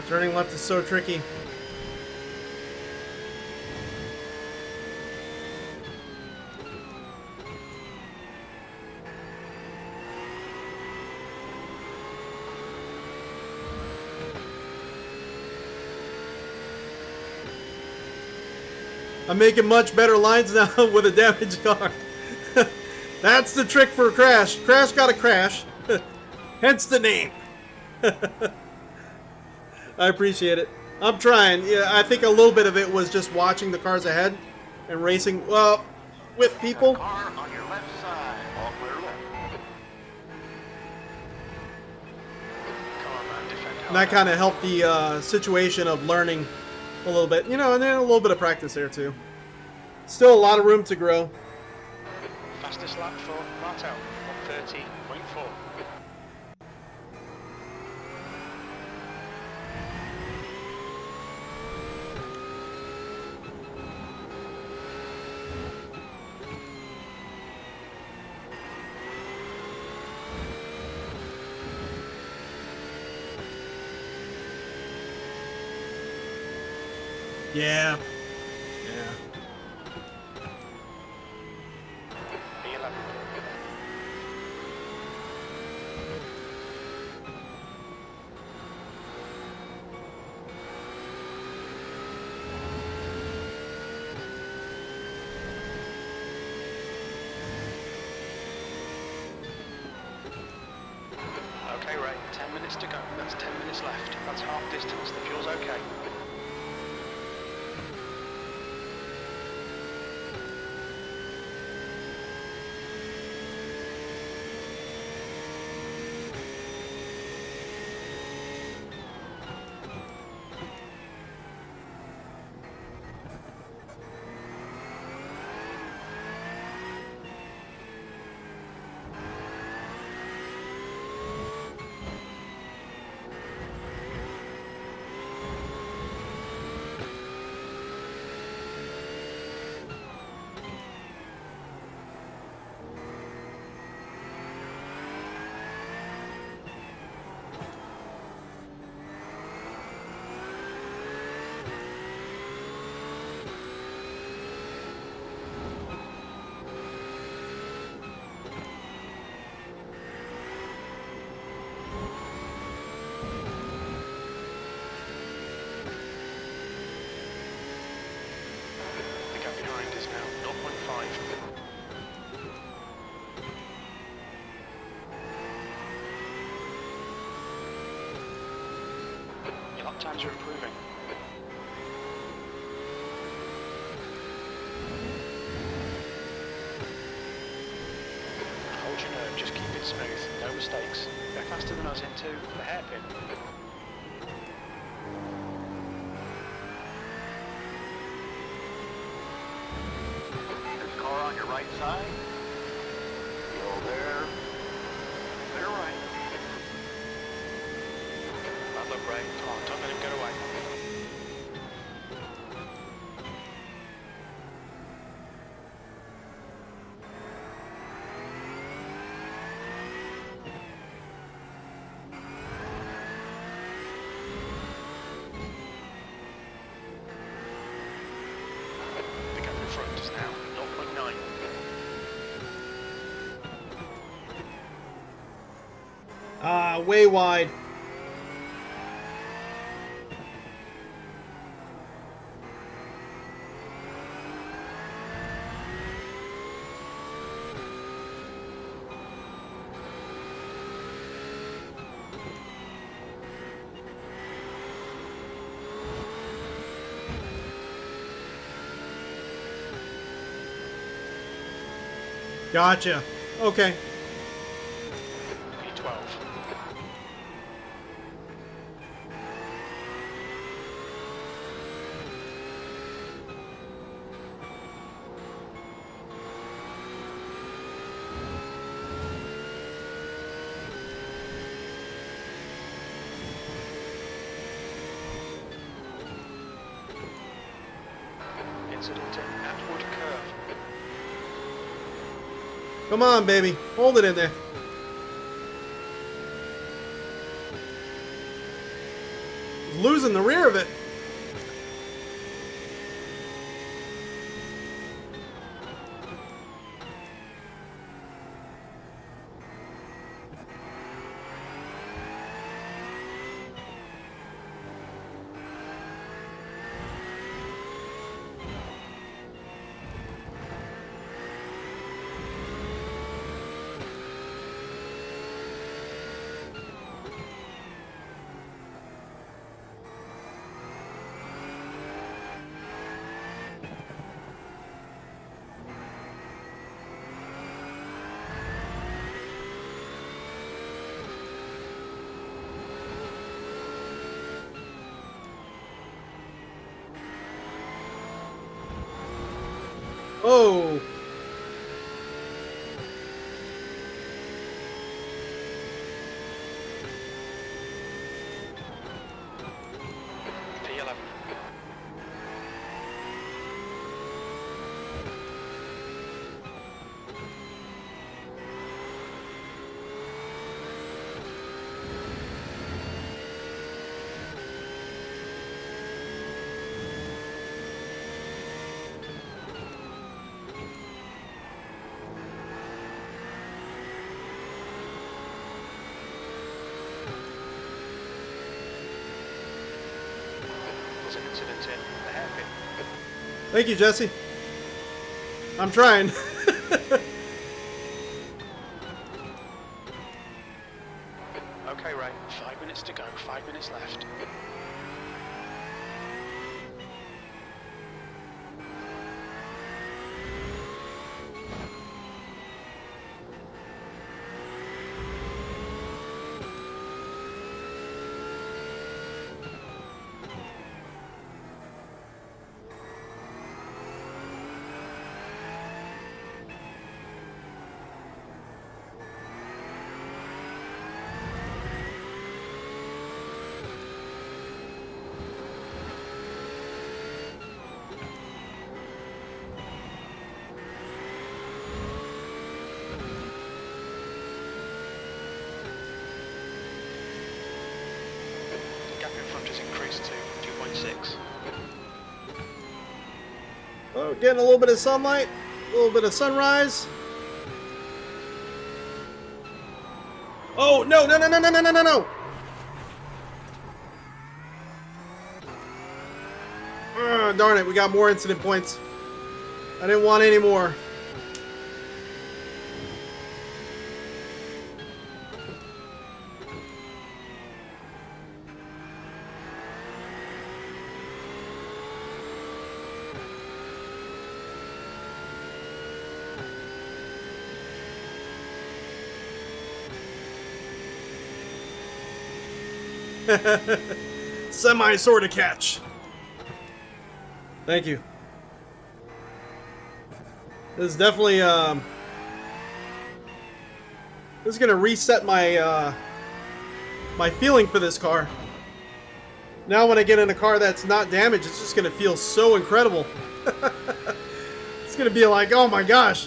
Turning left is so tricky. I'm making much better lines now with a damaged car. That's the trick for a crash. Crash gotta crash. Hence the name. I appreciate it. I'm trying. Yeah, I think a little bit of it was just watching the cars ahead and racing, well, with people. Car on your left side, all clear left. Come on, man, defend. And that kind of helped the situation of learning a little bit. You know, and then a little bit of practice there too. Still a lot of room to grow. Fastest lap for Martel, 130.4. Yeah. Yeah. P11. Okay, Ray, 10 minutes to go. That's 10 minutes left. That's half distance. The fuel's okay. The gap behind is now 0.5. Your lap times are improving. Hold your nerve, just keep it smooth, no mistakes. They're faster than us into the hairpin. There's a car on your right side. Go there. Clear right. Bad luck, Ray. Come on, don't let him get away. The gap in front is now 0.9. Way wide. Gotcha. Okay. P12. Incident in Atwood Curve. Come on, baby. Hold it in there. Losing the rear of it. Oh. P11. There's an incident in the hairpin. Thank you, Jesse. I'm trying. Okay, Ray. 5 minutes to go. 5 minutes left. Oh, getting a little bit of sunlight, a little bit of sunrise. Oh, no, no, no, no, no, no, no, no, no. Darn it, we got more incident points. I didn't want any more. Semi sort of catch. Thank you. This is definitely this is gonna reset my my feeling for this car. Now when I get in a car that's not damaged, it's just gonna feel so incredible. It's gonna be like, oh my gosh.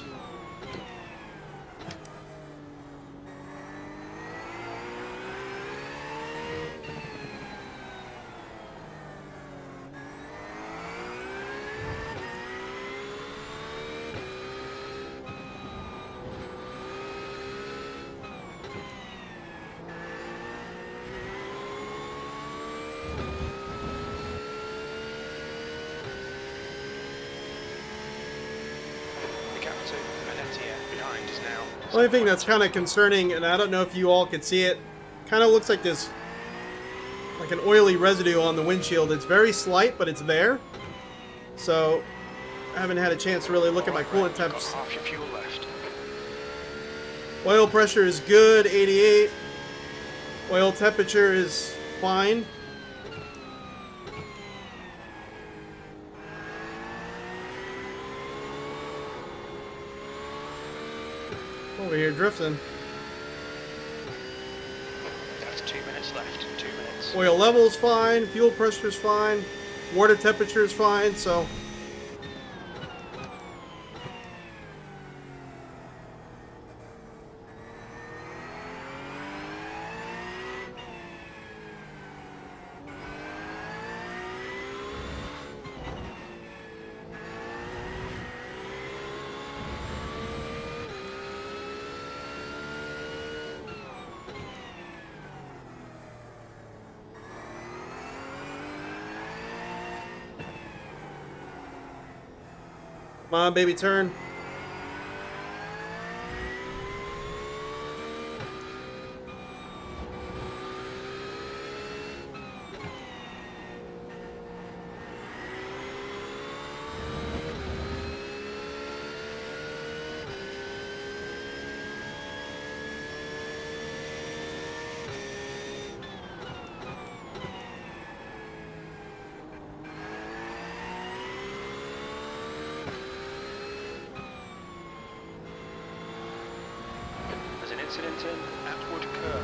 Only thing that's kind of concerning, and I don't know if you all can see it, kind of looks like this, like an oily residue on the windshield. It's very slight, but it's there. So I haven't had a chance to really look at my coolant temps. Half your fuel left. Oil pressure is good, 88. Oil temperature is fine. Over here drifting. That's 2 minutes left. 2 minutes. Oil level is fine. Fuel pressure is fine. Water temperature is fine. So come on, baby, turn. Incident in Atwood Curve.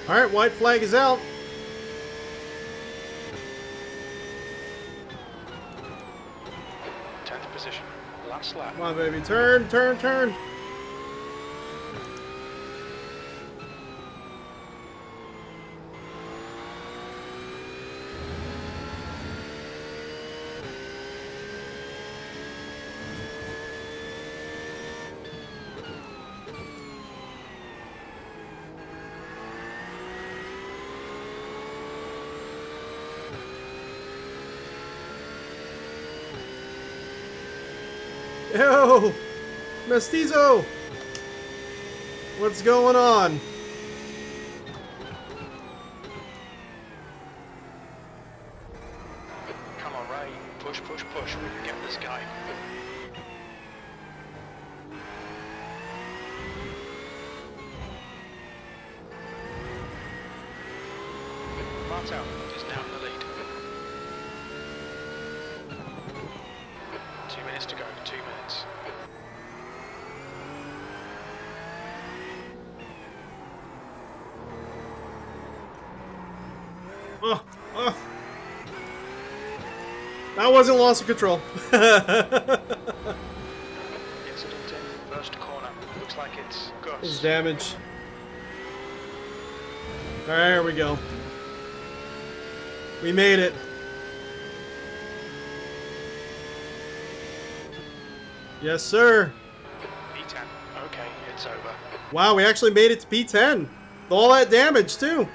All right, white flag is out. Tenth position. Last lap. Come on, baby. Turn, turn, turn. Yo, Mestizo, what's going on? Come on, Ray. Push, push, push. We can get this guy. Martel is now in the lead. 2 minutes to go. 2 minutes. Oh, oh. That wasn't loss of control. Incident in first corner. Looks like it's Gus. It's damage. There we go. We made it. Yes, sir. P10. Okay, it's over. Wow, we actually made it to P10. With all that damage, too.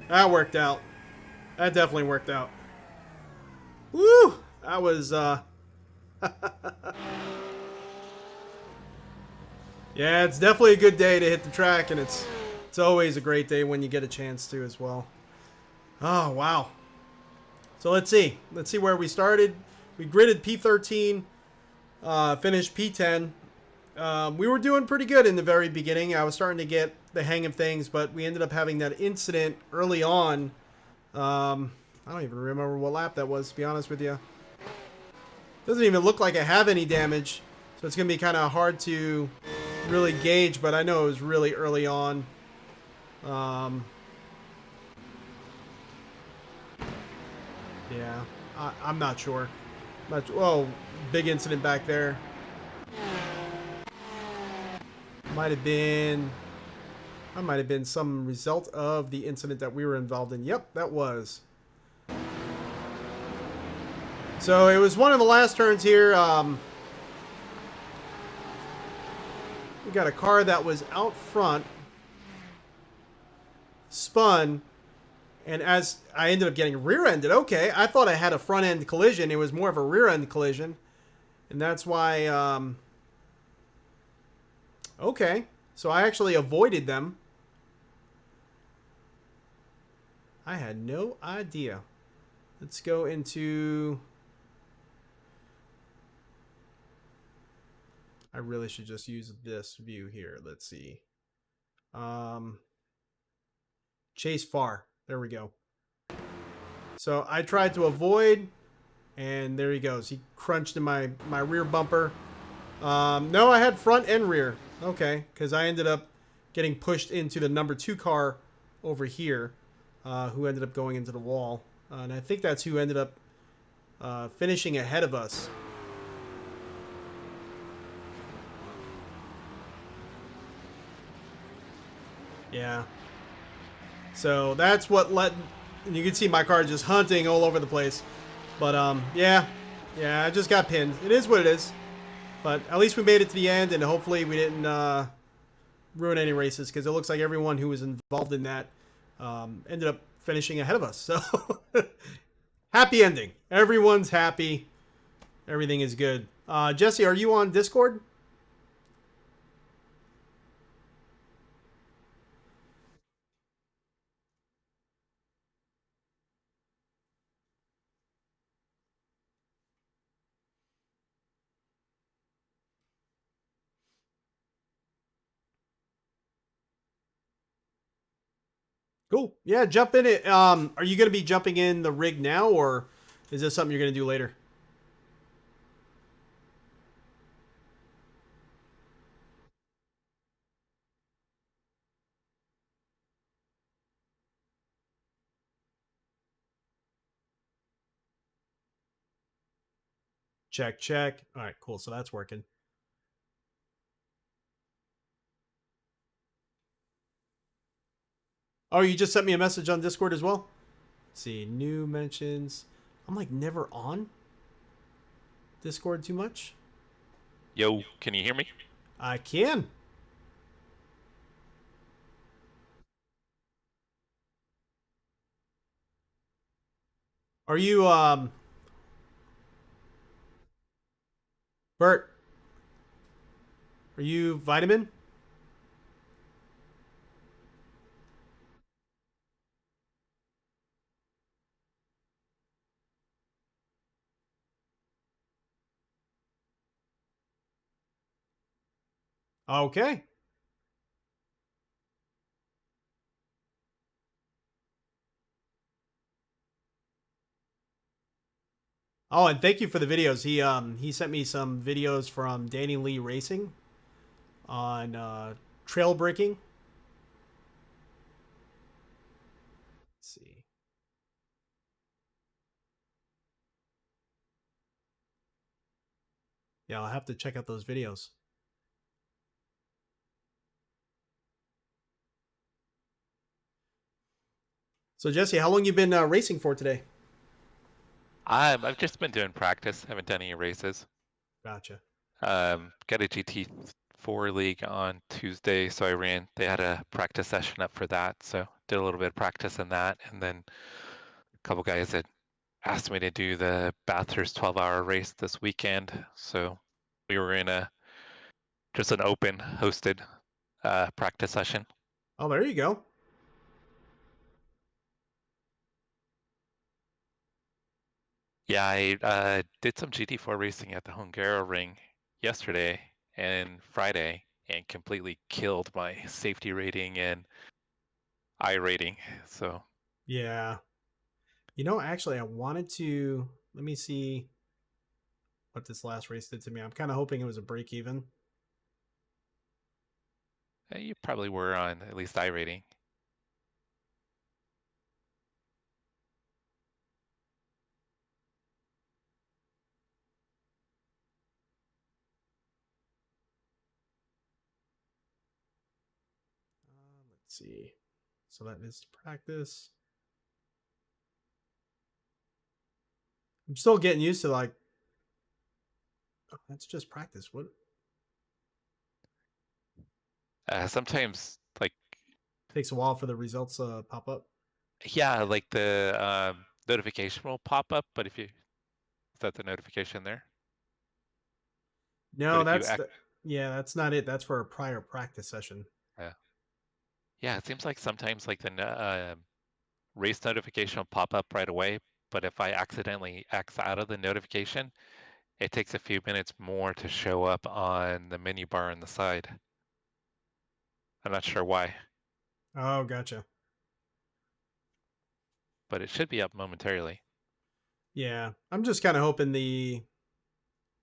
That worked out. That definitely worked out. Woo! That was, Yeah, it's definitely a good day to hit the track, and it's always a great day when you get a chance to as well. Oh, wow. So let's see. Let's see where we started. We gridded P13, finished P10. We were doing pretty good in the very beginning. I was starting to get the hang of things, but we ended up having that incident early on. I don't even remember what lap that was, to be honest with you. Doesn't even look like I have any damage, so it's going to be kind of hard to really gauge, but I know it was really early on. Yeah, I'm not sure. Oh, big incident back there. Might have been... That might have been some result of the incident that we were involved in. Yep, that was. So it was one of the last turns here. We got a car that was out front, spun, and as I ended up getting rear-ended. Okay, I thought I had a front-end collision. It was more of a rear-end collision, and that's why. Okay, so I actually avoided them. I had no idea. Let's go into... I really should just use this view here. Let's see. Chase far. There we go. So I tried to avoid, and there he goes. He crunched in my rear bumper. No, I had front and rear. Okay, because I ended up getting pushed into the number 2 car over here, who ended up going into the wall. And I think that's who ended up finishing ahead of us. Yeah. So that's what led... And you can see my car just hunting all over the place. But, yeah. Yeah, I just got pinned. It is what it is. But at least we made it to the end, and hopefully we didn't ruin any races, because it looks like everyone who was involved in that ended up finishing ahead of us. So, happy ending. Everyone's happy. Everything is good. Jesse, are you on Discord? Cool. Yeah, jump in it. Are you going to be jumping in the rig now, or is this something you're going to do later? Check, check. All right, cool. So that's working. Oh, you just sent me a message on Discord as well? Let's see, new mentions. I'm like never on Discord too much. Yo, can you hear me? I can. Are you, Bert? Are you Vitamin? Okay. Oh, and thank you for the videos. He sent me some videos from Danny Lee Racing on trail braking. Let's see. Yeah, I'll have to check out those videos. So Jesse, how long you been racing for today? I've just been doing practice. Haven't done any races. Gotcha. Got a GT4 league on Tuesday, so I ran. They had a practice session up for that, so did a little bit of practice in that, and then a couple guys that asked me to do the Bathurst 12-hour race this weekend. So we were in just an open hosted practice session. Oh, there you go. Yeah, I did some GT4 racing at the Hungaro ring yesterday and Friday, and completely killed my safety rating and I rating. So Yeah. You know, actually, I wanted to. Let me see what this last race did to me. I'm kind of hoping it was a break even. you probably were on at least I rating. Let's see. So that is practice. I'm still getting used to like. Oh, that's just practice. What? Sometimes like Takes a while for the results pop up. yeah, like the notification will pop up, but if you is that the notification there? But No, if you that's yeah, that's not it. That's for a prior practice session. yeah, it seems like sometimes like the race notification will pop up right away, but if I accidentally X out of the notification, it takes a few minutes more to show up on the menu bar on the side. I'm not sure why, Oh, gotcha. but it should be up momentarily. Yeah, I'm just kind of hoping the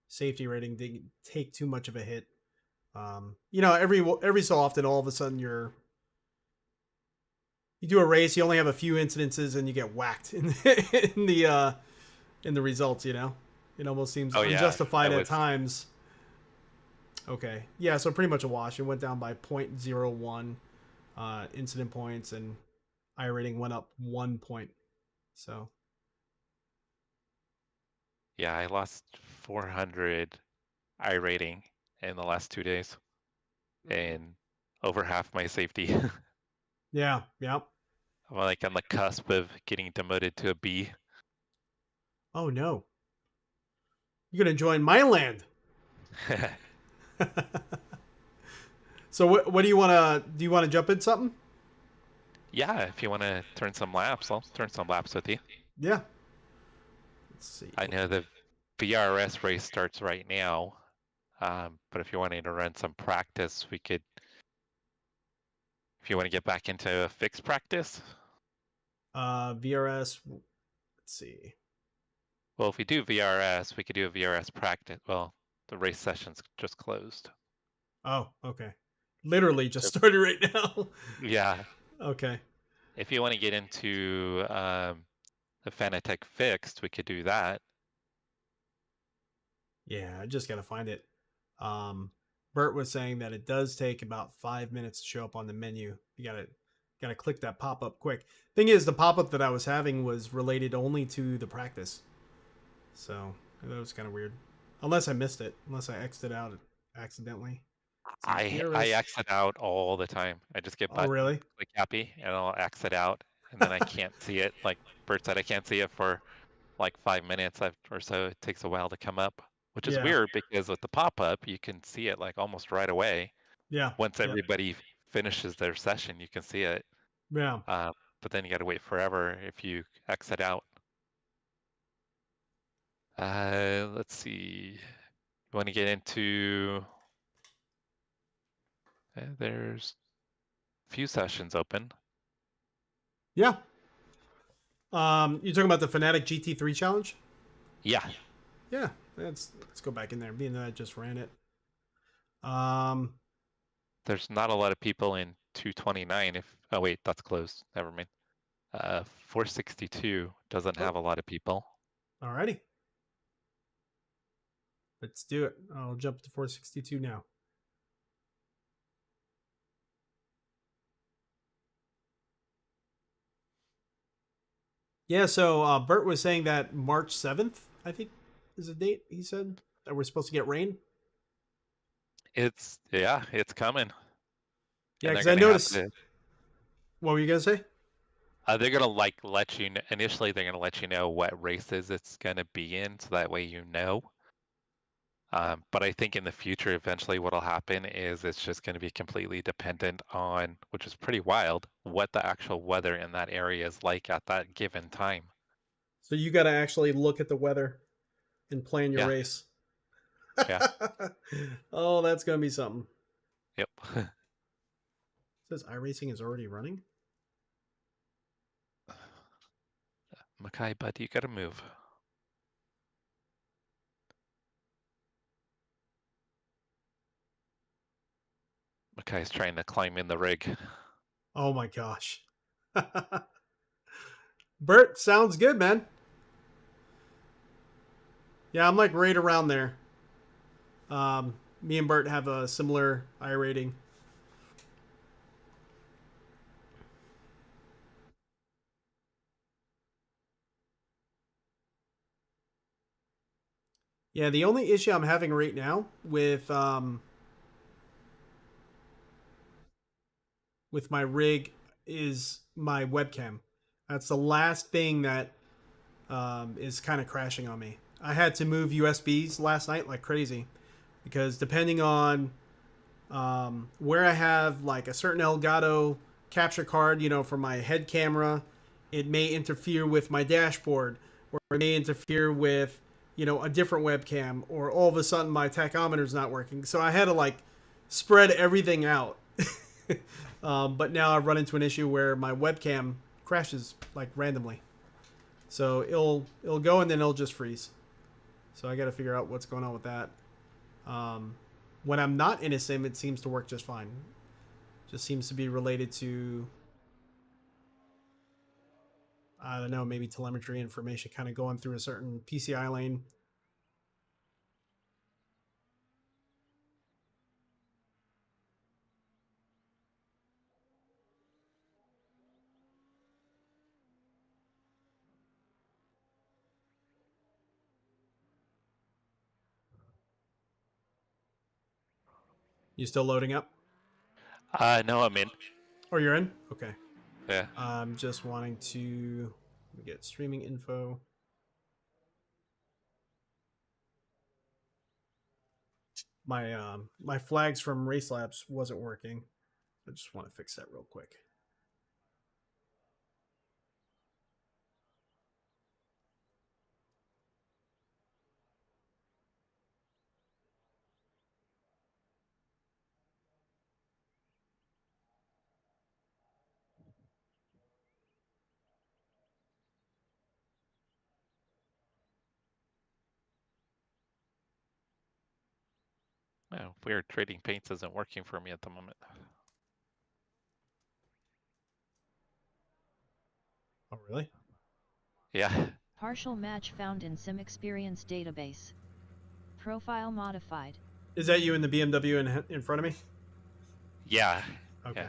safety rating didn't take too much of a hit. You know, every so often, all of a sudden, you do a race, you only have a few incidences, and you get whacked in in the results. You know, it almost seems unjustified at times. Okay, yeah, so pretty much a wash. It went down by 0.01 incident points, and I rating went up 1 point. So Yeah, I lost 400 I rating in the last 2 days, and over half my safety. yeah. I'm like on the cusp of getting demoted to a B. Oh no, you're gonna join my land. So what do you want to do? You want to jump in something? Yeah, if you want to turn some laps, I'll turn some laps with you. Yeah. Let's see. I know the VRS race starts right now, but if you're wanting to run some practice, we could. If you want to get back into a fixed practice. VRS. Let's see. Well, if we do VRS, we could do a VRS practice. Well, the race session's just closed. Oh, okay. Literally just started right now. Yeah. Okay. If you want to get into the Fanatec fixed, we could do that. Yeah, I just gotta find it. Bert was saying that it does take about 5 minutes to show up on the menu. You gotta click that pop up quick. Thing is, the pop up that I was having was related only to the practice, so that was kind of weird. Unless I missed it, unless I exited out accidentally. I exit out all the time. I just get Oh button really? click happy and I'll exit out, and then I can't see it. Like Bert said, I can't see it for like 5 minutes or so. It takes a while to come up, which is Yeah. weird because with the pop-up, you can see it like almost right away. Yeah. Once Yeah. everybody finishes their session, you can see it. Yeah. But then you got to wait forever if you exit out. Let's see. You want to get into? There's a few sessions open. Yeah. You're talking about the Fanatec GT3 challenge? Yeah. Yeah. Let's go back in there. Being that I just ran it. There's not a lot of people in 229. Oh wait, that's closed. Never mind. 462 doesn't have a lot of people. Alrighty. Let's do it. I'll jump to 462 now. Yeah, so Bert was saying that March 7th, I think, is the date he said that we're supposed to get rain. It's coming. Yeah, And because they're I gonna have noticed. What were you gonna say? they're gonna like let you know, initially they're gonna let you know what races it's gonna be in, so that way you know. But I think in the future, eventually what'll happen is it's just gonna be completely dependent on, which is pretty wild, what the actual weather in that area is like at that given time. So you got to actually look at the weather and plan your Yeah. race. Yeah. Oh, that's gonna be something. Yep. It says iRacing is already running. Mackay, bud, you gotta move. Mackay's trying to climb in the rig. Oh my gosh. Bert, sounds good, man. Yeah, I'm like right around there. Me and Bert have a similar iRating. Yeah, the only issue I'm having right now with my rig is my webcam. That's the last thing that is kind of crashing on me. I had to move USBs last night like crazy because depending on where I have like a certain Elgato capture card, you know, for my head camera, it may interfere with my dashboard, or it may interfere with, you know, a different webcam, or all of a sudden my tachometer's not working. So I had to like spread everything out. But now I've run into an issue where my webcam crashes like randomly. So it'll go and then it'll just freeze. So I got to figure out what's going on with that. When I'm not in a sim, it seems to work just fine. Just seems to be related to, I don't know, maybe telemetry information kind of going through a certain PCI lane. You still loading up? No, I'm in. Or you're in? Okay. Yeah. I'm just wanting to get streaming info. My flags from Race Labs wasn't working. I just want to fix that real quick. Oh, weird. Trading paints isn't working for me at the moment. Oh, really? Yeah. Partial match found in Sim Experience database. Profile modified. Is that you in the BMW in front of me? Yeah. Okay. Yeah.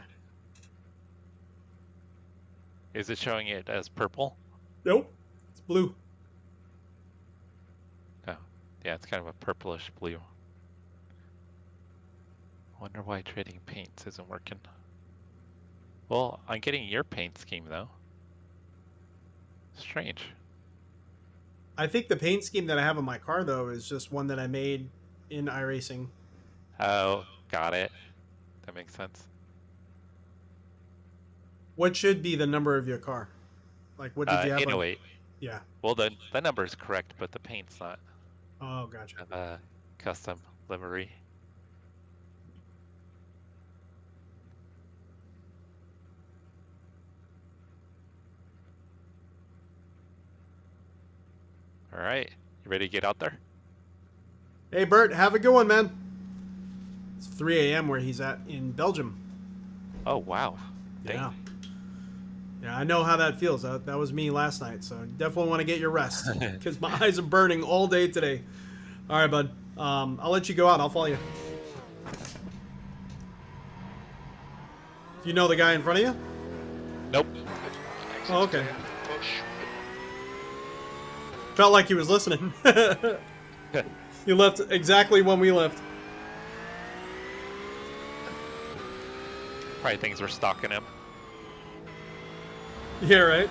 Is it showing it as purple? Nope. It's blue. Oh, yeah, it's kind of a purplish blue. Wonder why trading paints isn't working. Well, I'm getting your paint scheme though. Strange. I think the paint scheme that I have on my car, though, is just one that I made in iRacing. Oh, got it. That makes sense. What should be the number of your car? Like, what did you have? 808. Yeah. Well, the number is correct, but the paint's not. Oh, gotcha. Have a custom livery. All right, you ready to get out there? Hey, Bert, have a good one, man. It's 3 a.m. where he's at in Belgium. Oh, wow. Dang. Yeah. Yeah, I know how that feels. That was me last night, so definitely want to get your rest because my eyes are burning all day today. All right, bud. I'll let you go out. I'll follow you. Do you know the guy in front of you? Nope. Oh, okay. Push. Felt like he was listening. You left exactly when we left. Probably things were stalking him. Yeah, right?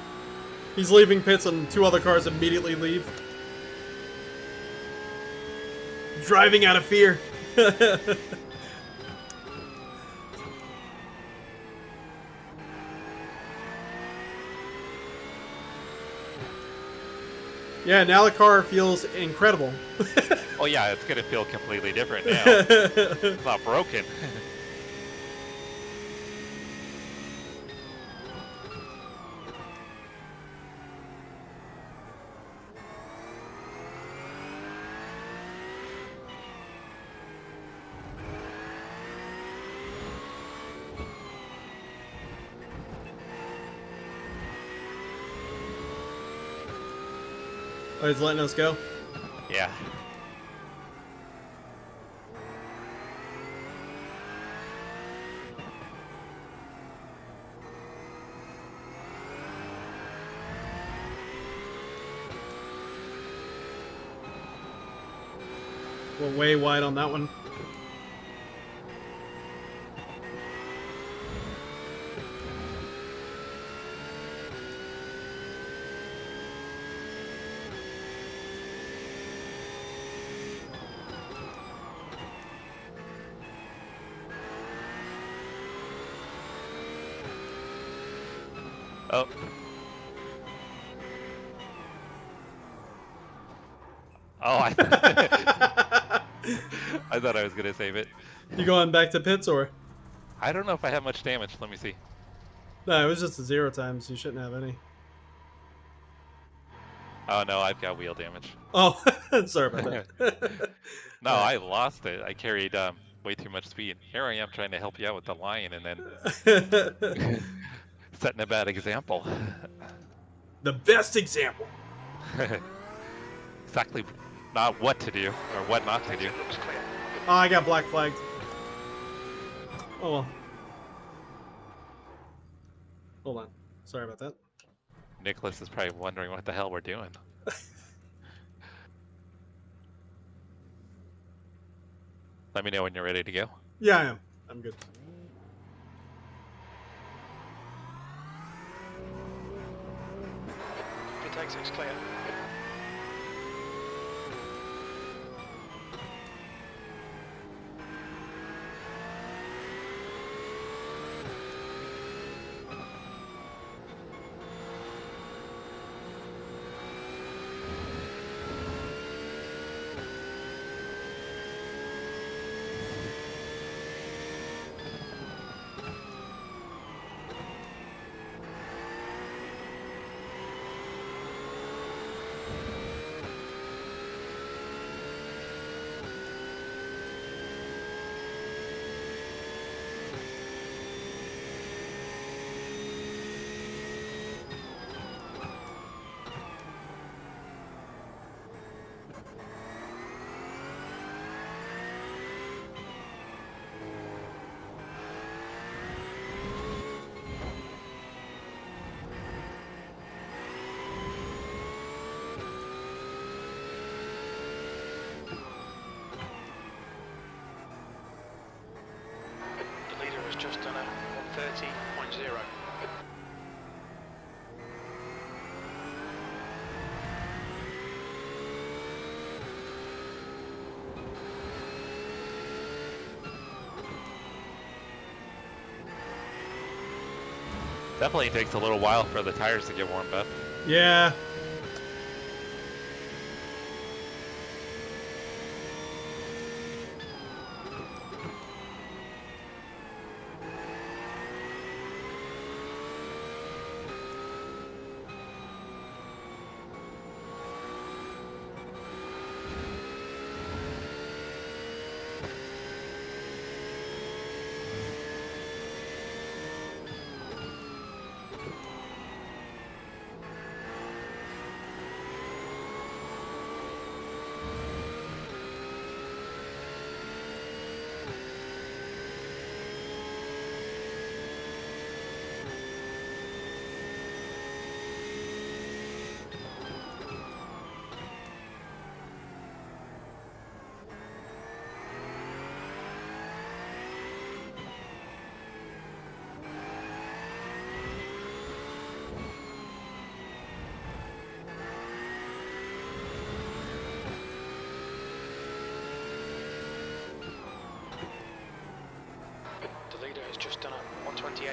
He's leaving pits and 2 other cars immediately leave. Driving out of fear. Yeah, now the car feels incredible. Oh yeah, it's gonna feel completely different now. It's not broken. Oh, he's letting us go? Yeah. We're way wide on that one. Oh. Oh, I thought I was gonna save it. You going back to pits or? I don't know if I have much damage. Let me see. No, it was just a 0 times. You shouldn't have any. Oh no, I've got wheel damage. Oh, sorry about that. No, I lost it. I carried way too much speed. Here I am trying to help you out with the lion and then setting a bad example. The best example. Exactly not what to do or what not to do. Looks clear. Oh, I got black flagged. Oh well. Hold on. Sorry about that. Nicholas is probably wondering what the hell we're doing. Let me know when you're ready to go. Yeah, I am. I'm good. Pit exit's clear. Definitely takes a little while for the tires to get warmed up. Yeah. The leader has just done a 128.8.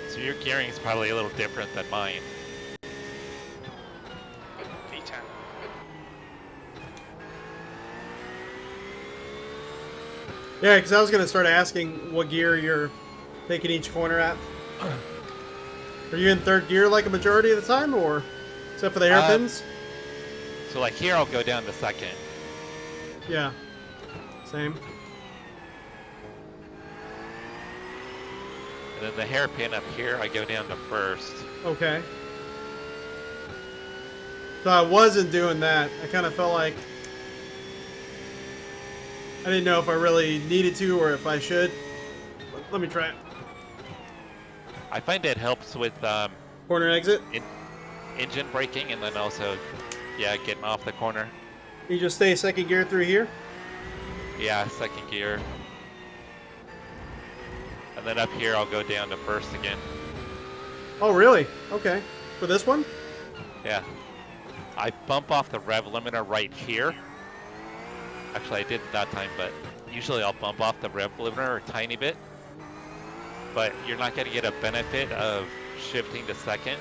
So your gearing is probably a little different than mine. V10. Yeah, because I was going to start asking what gear you're taking each corner at. Are you in third gear like a majority of the time, or except for the hairpins? So like here, I'll go down to second. Yeah. Same. And then the hairpin up here, I go down to first. Okay. So I wasn't doing that. I kind of felt like I didn't know if I really needed to or if I should. Let me try it. I find it helps with Corner exit. engine braking, and then also, yeah, getting off the corner. You just stay second gear through here. Yeah, second gear. And then up here, I'll go down to first again. Oh, really? Okay. For this one? Yeah. I bump off the rev limiter right here. Actually, I didn't that time, but usually I'll bump off the rev limiter a tiny bit. But you're not going to get a benefit of shifting to second.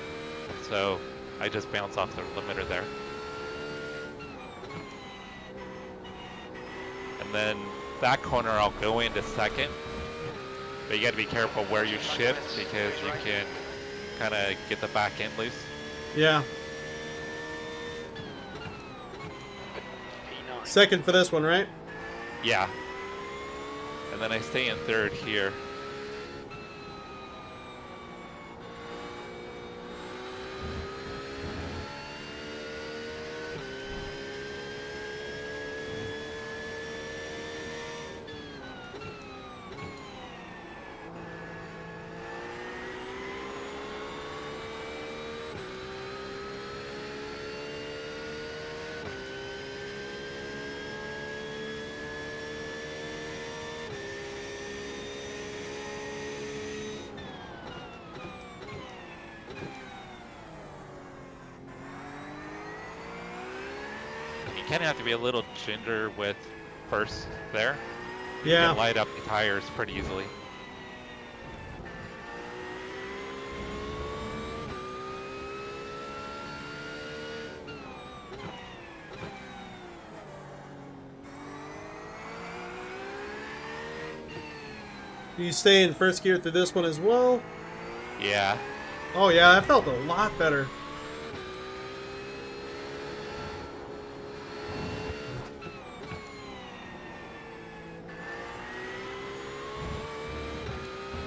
So I just bounce off the limiter there. And then that corner, I'll go into second. But you got to be careful where you shift because you can kind of get the back end loose. Yeah. P9. Second for this one, right? Yeah. And then I stay in third here. You kind of have to be a little ginger with first there. You Yeah. can light up the tires pretty easily. Do you stay in first gear through this one as well? Yeah. Oh yeah, that felt a lot better.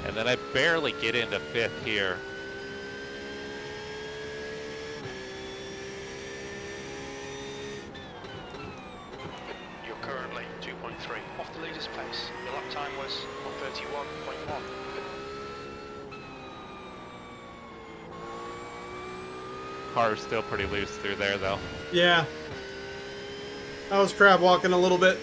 And then I barely get into fifth here. You're currently 2.3 off the leader's pace. Your lap time was 131.1. Car's still pretty loose through there though. Yeah. I was crab walking a little bit.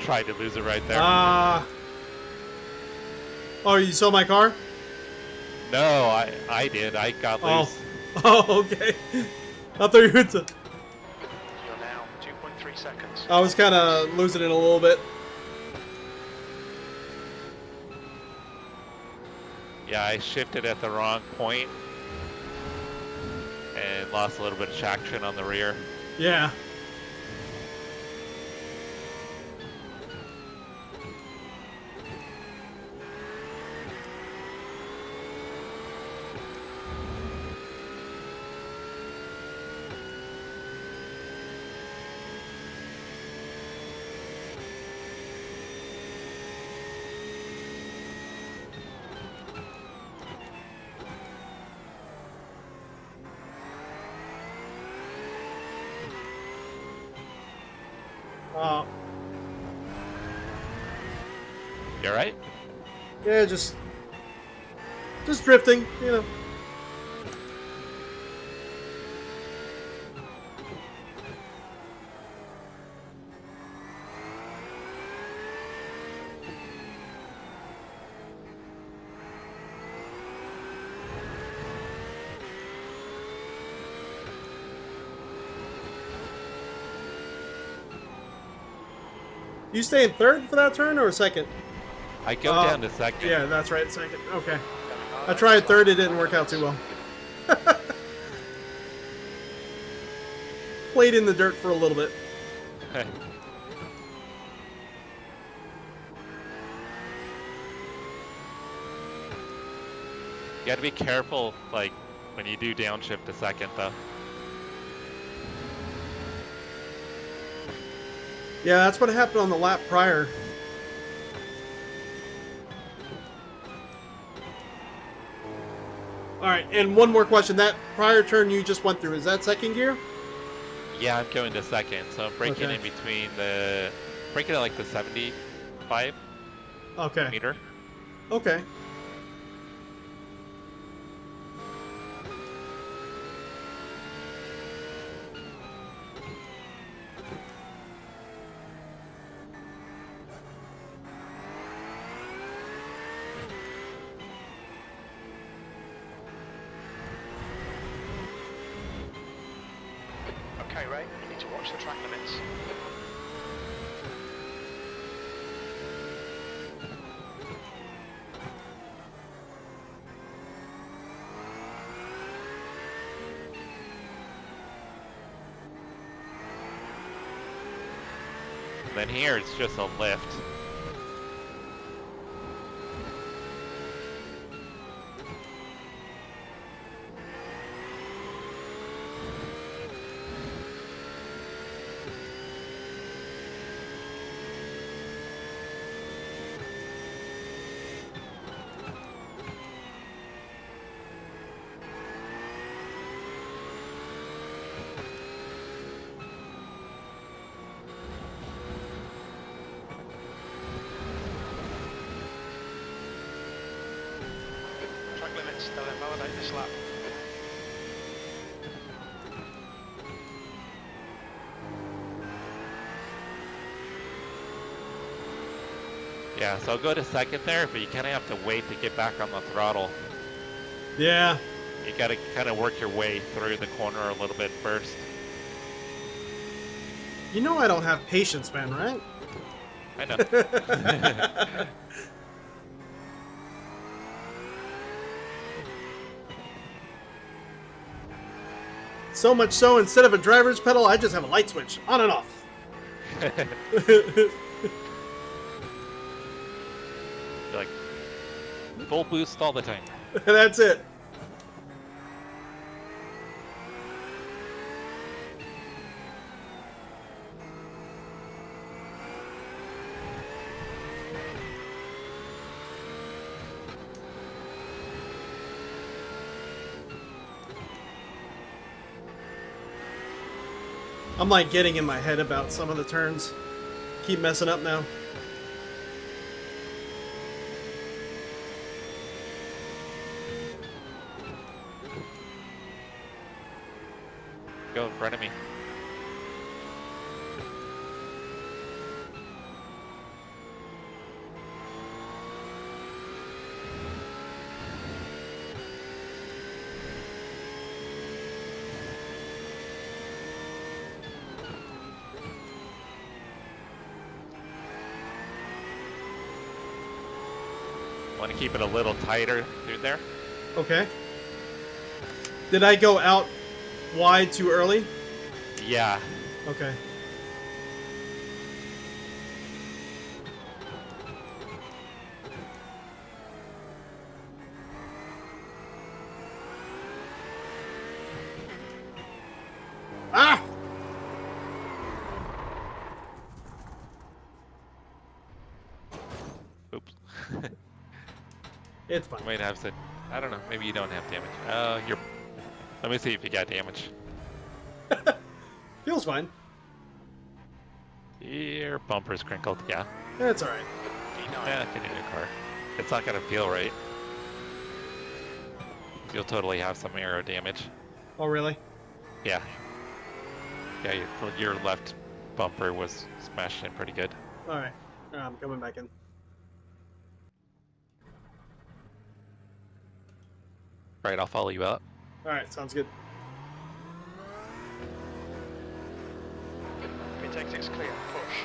Tried to lose it right there. Oh, you saw my car? No, I did. I got loose. Oh, okay. I thought you were to... You're now 2.3 seconds. I was kind of losing it a little bit. Yeah, I shifted at the wrong point and lost a little bit of traction on the rear. Yeah. You alright? Yeah, just drifting, you know. You stay in third for that turn or second? I go down to second. Yeah, that's right, second. Okay. I tried third, it didn't work out too well. Played in the dirt for a little bit. You gotta be careful, like, when you do downshift to second, though. Yeah, that's what happened on the lap prior. Alright, and one more question. That prior turn you just went through, is that second gear? Yeah, I'm going to second, so I'm braking in between the... braking at like the 75 meter. Okay. Okay, Ray, you need to watch the track limits. And then here it's just a lift. Track limits, they'll invalidate this lap. Yeah, so I'll go to second there, but you kind of have to wait to get back on the throttle. Yeah. You gotta kind of work your way through the corner a little bit first. You know I don't have patience, man, right? I know. So much so, instead of a driver's pedal, I just have a light switch, on and off. You're like full boost all the time. That's it. I'm like getting in my head about some of the turns. Keep messing up now. Go in front of me. Want to keep it a little tighter through there? Okay. Did I go out wide too early? Yeah. Okay. Ah! Oops. It's fine. You might have some. I don't know. Maybe you don't have damage. You're. Let me see if you got damage. Feels fine. Your bumper's crinkled. Yeah. That's alright. Yeah, get in your car. It's not gonna feel right. You'll totally have some aero damage. Oh, really? Yeah. Yeah, your left bumper was smashed in pretty good. Alright. I'm coming back in. Right, I'll follow you out. Alright, sounds good. VIOTEK 6 clear, push.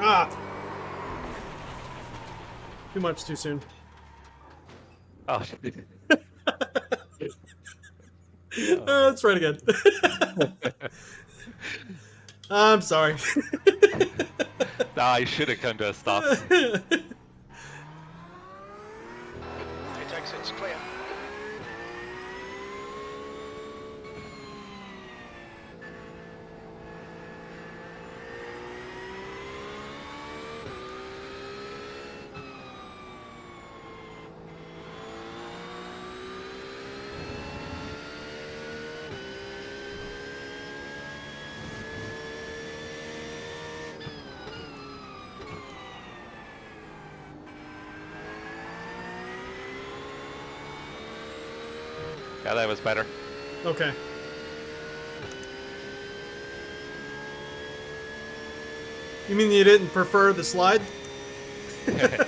Ah! Too much too soon. Oh, Let's try it again. I'm sorry. nah, I should have come to a stop. VIOTEK 6 clear. Yeah, that was better. Okay. You mean you didn't prefer the slide? Then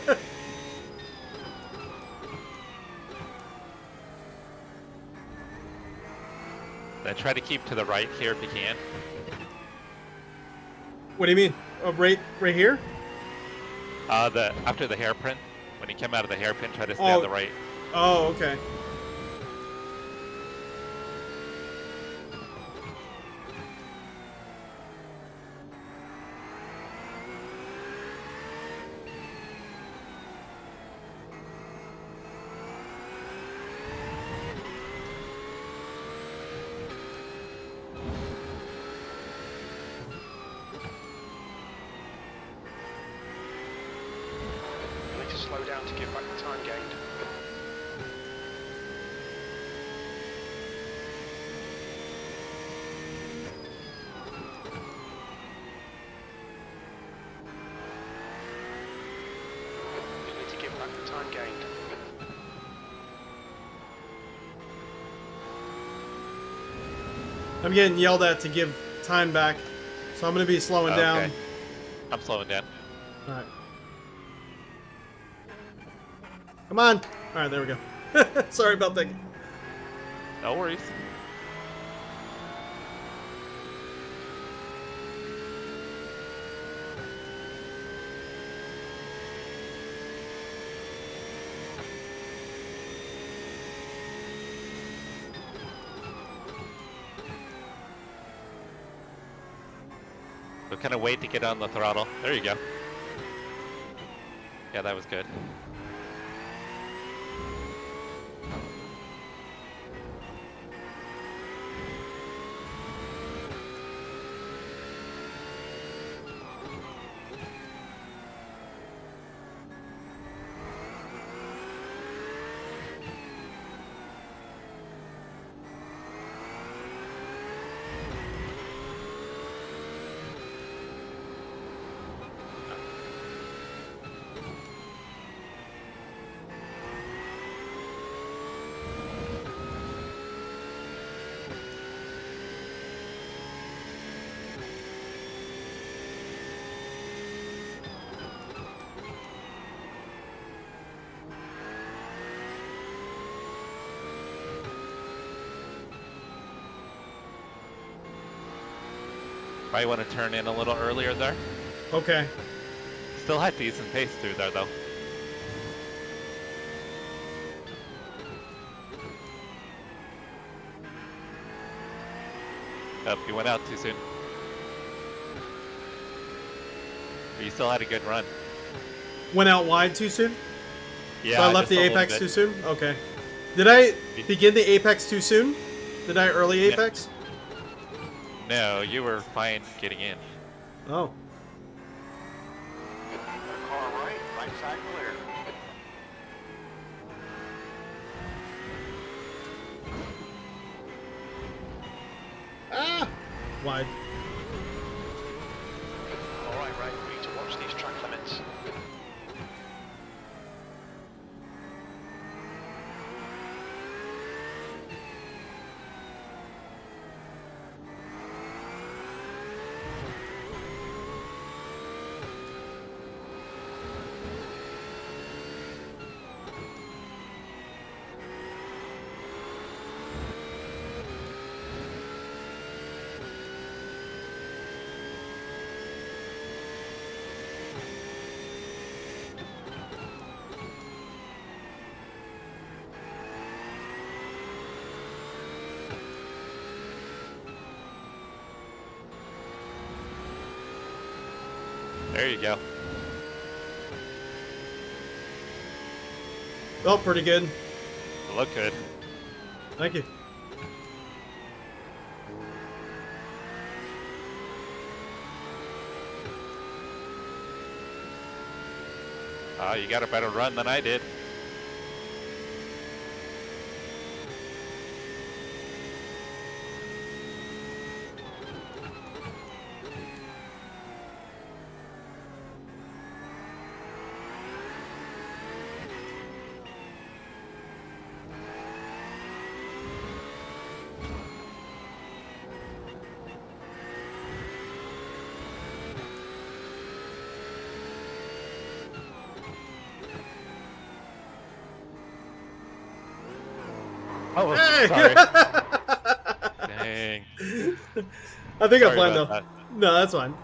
try to keep to the right here if you can. What do you mean? Oh, right here? After the hairpin, when you come out of the hairpin, try to stay on the right. Oh, okay. You need to slow down to give back the time gained. time gained. I'm getting yelled at to give time back, so I'm going to be slowing down. I'm slowing down. All right. Come on. All right, there we go. Sorry about that. No worries. So kind of wait to get on the throttle. There you go. Yeah, that was good. Might want to turn in a little earlier there. Okay. Still had decent pace through there though. Oh, you went out too soon. But you still had a good run. Went out wide too soon? Yeah, So I left just the a little apex bit. too soon? Okay. Did I begin the apex too soon? Did I early apex? No, you were fine getting in. Oh. Car right, right side clear. Ah! Wide. Alright, Ray, we need to watch these track limits. There you go. Oh, pretty good. Look good. Thank you. You got a better run than I did. Oh, Hey! sorry. Dang. I think I'm Sorry fine though. about that. No, that's fine.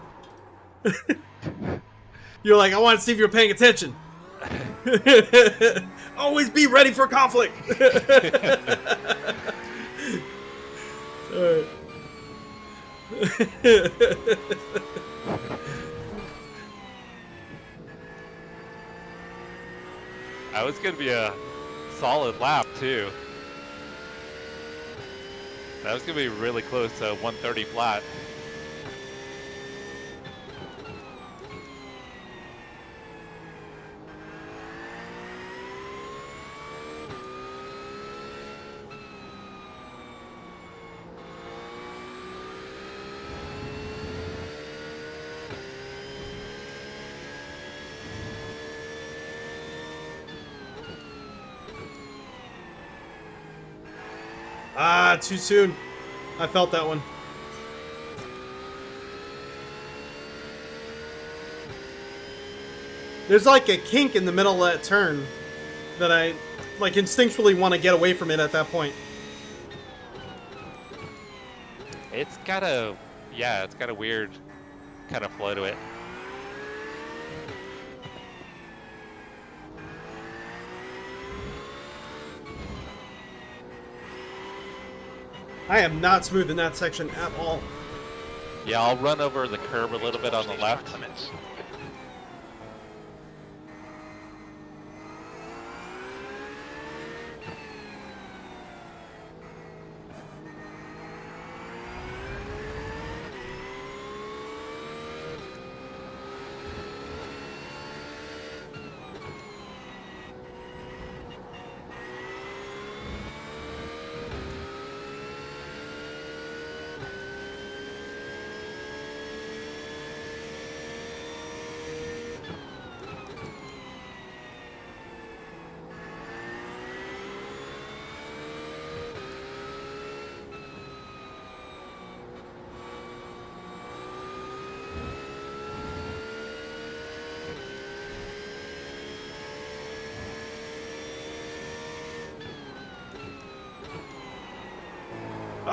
You're like, I want to see if you're paying attention. Always be ready for conflict. Alright. That was gonna be a solid lap too. That was gonna be really close to 130 flat. Ah, too soon. I felt that one. There's like a kink in the middle of that turn that I like instinctually want to get away from it at that point. It's got a, yeah, it's got a weird kind of flow to it. I am not smooth in that section at all. Yeah, I'll run over the curb a little bit on the left. Track limits.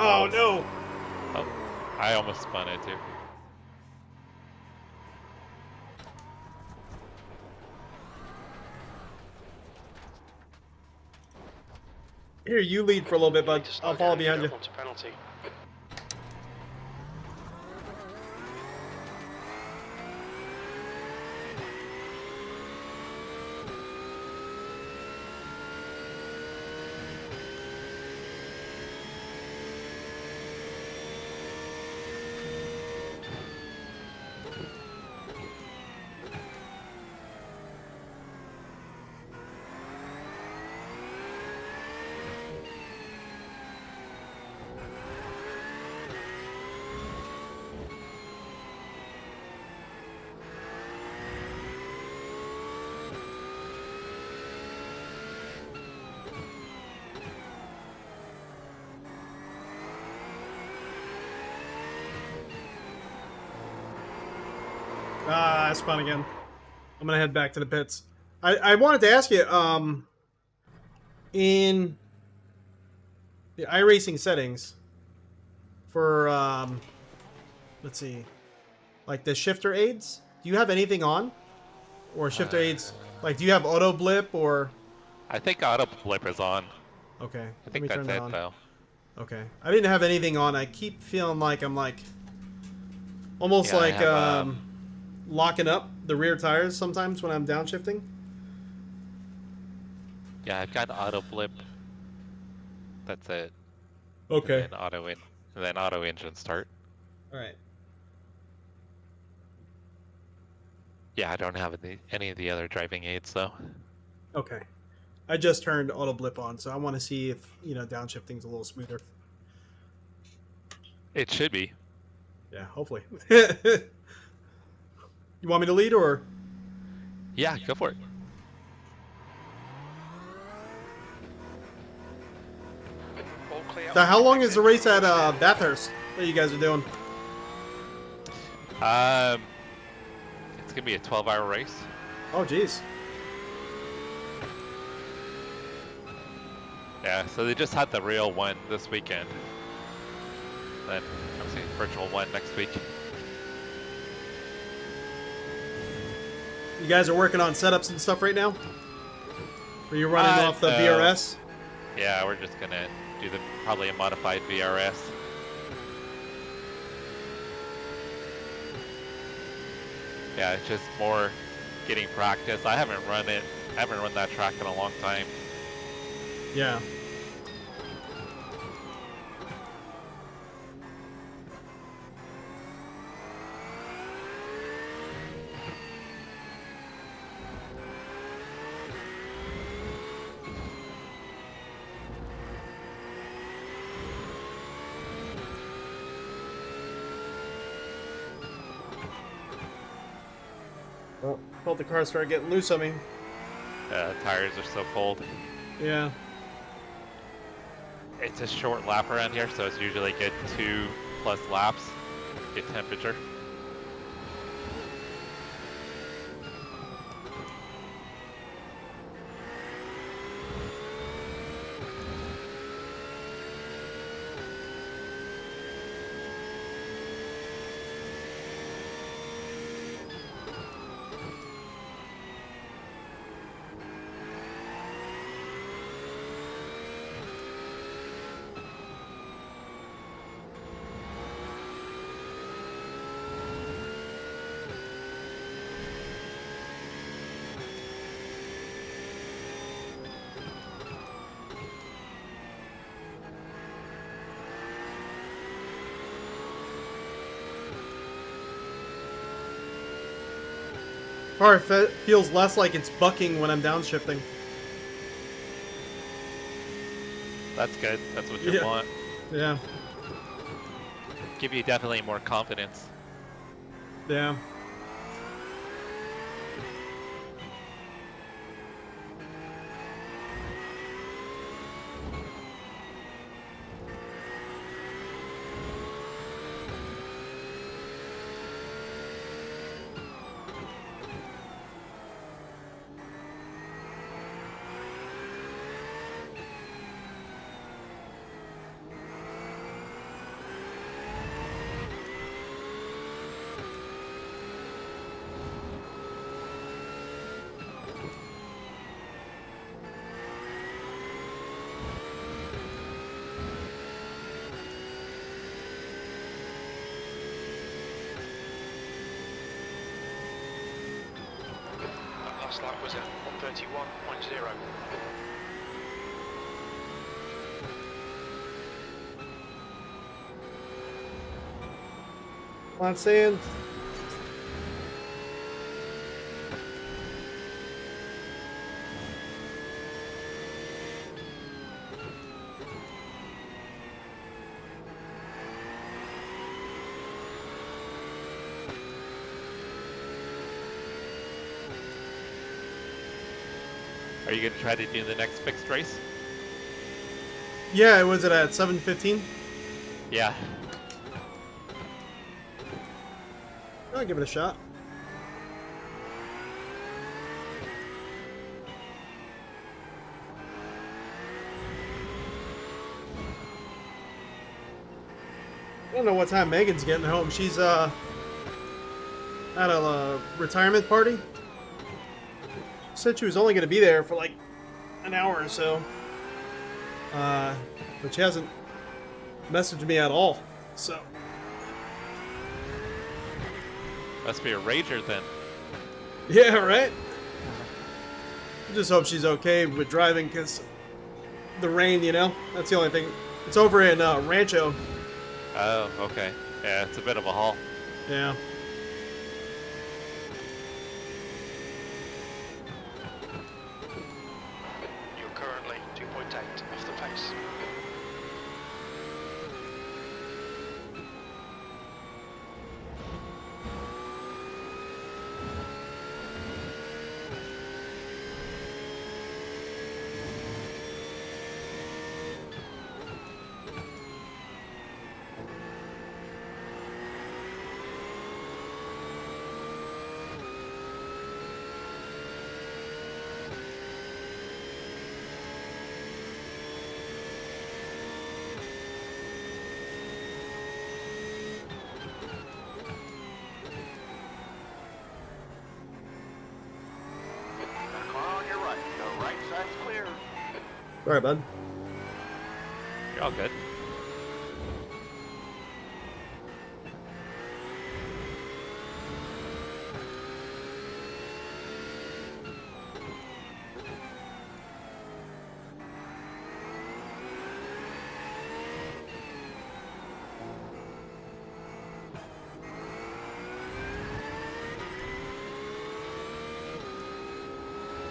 Oh no! Oh, I almost spun it too. Here, you lead for a little bit, bud. I'll follow behind you. Want a penalty. Ah, I spun again. I'm gonna head back to the pits. I wanted to ask you, in the iRacing settings for let's see, like the shifter aids, do you have anything on? Or shifter aids, like do you have auto blip or? I think auto blip is on. Okay, I think that's it though. Okay, I didn't have anything on. I keep feeling like I'm like almost Yeah, I like have, locking up the rear tires sometimes when I'm downshifting. Yeah, I've got auto blip. That's it. Okay. And then auto engine start. All right. Yeah, I don't have any of the other driving aids though. Okay. I just turned auto blip on, so I want to see if, you know, downshifting's a little smoother. It should be. Yeah, hopefully. You want me to lead or? Yeah, go for it. All clear. So how long is the race at Bathurst that you guys are doing? It's gonna be a 12-hour race. Oh, geez. Yeah, so they just had the real one this weekend. Then I'm seeing virtual one next week. You guys are working on setups and stuff right now? Are you running off the No. VRS? Yeah, we're just gonna do probably a modified VRS. Yeah, it's just more getting practice. I haven't run that track in a long time. Yeah. Oh, felt the car start getting loose on me. Tires are so cold. Yeah. It's a short lap around here, so it's usually good 2+ laps, get temperature. Car feels less like it's bucking when I'm downshifting. That's good. That's what you Yeah. want. Yeah. Give you definitely more confidence. Yeah. That last lap was at 131.0. Come on, sand. Are you going to try to do the next fixed race? Yeah, was it at 7:15? Yeah. I'll give it a shot. I don't know what time Megan's getting home. She's at a retirement party. Said she was only going to be there for like an hour or so. But she hasn't messaged me at all. So Must be a rager then. yeah, right. I just hope she's okay with driving because the rain, you know, that's the only thing. It's over in Rancho. Oh, okay. Yeah, it's a bit of a haul. Yeah. You're currently 2.8 off the pace. Got a car on your right. The right side's clear. Sorry, bud. You're all good.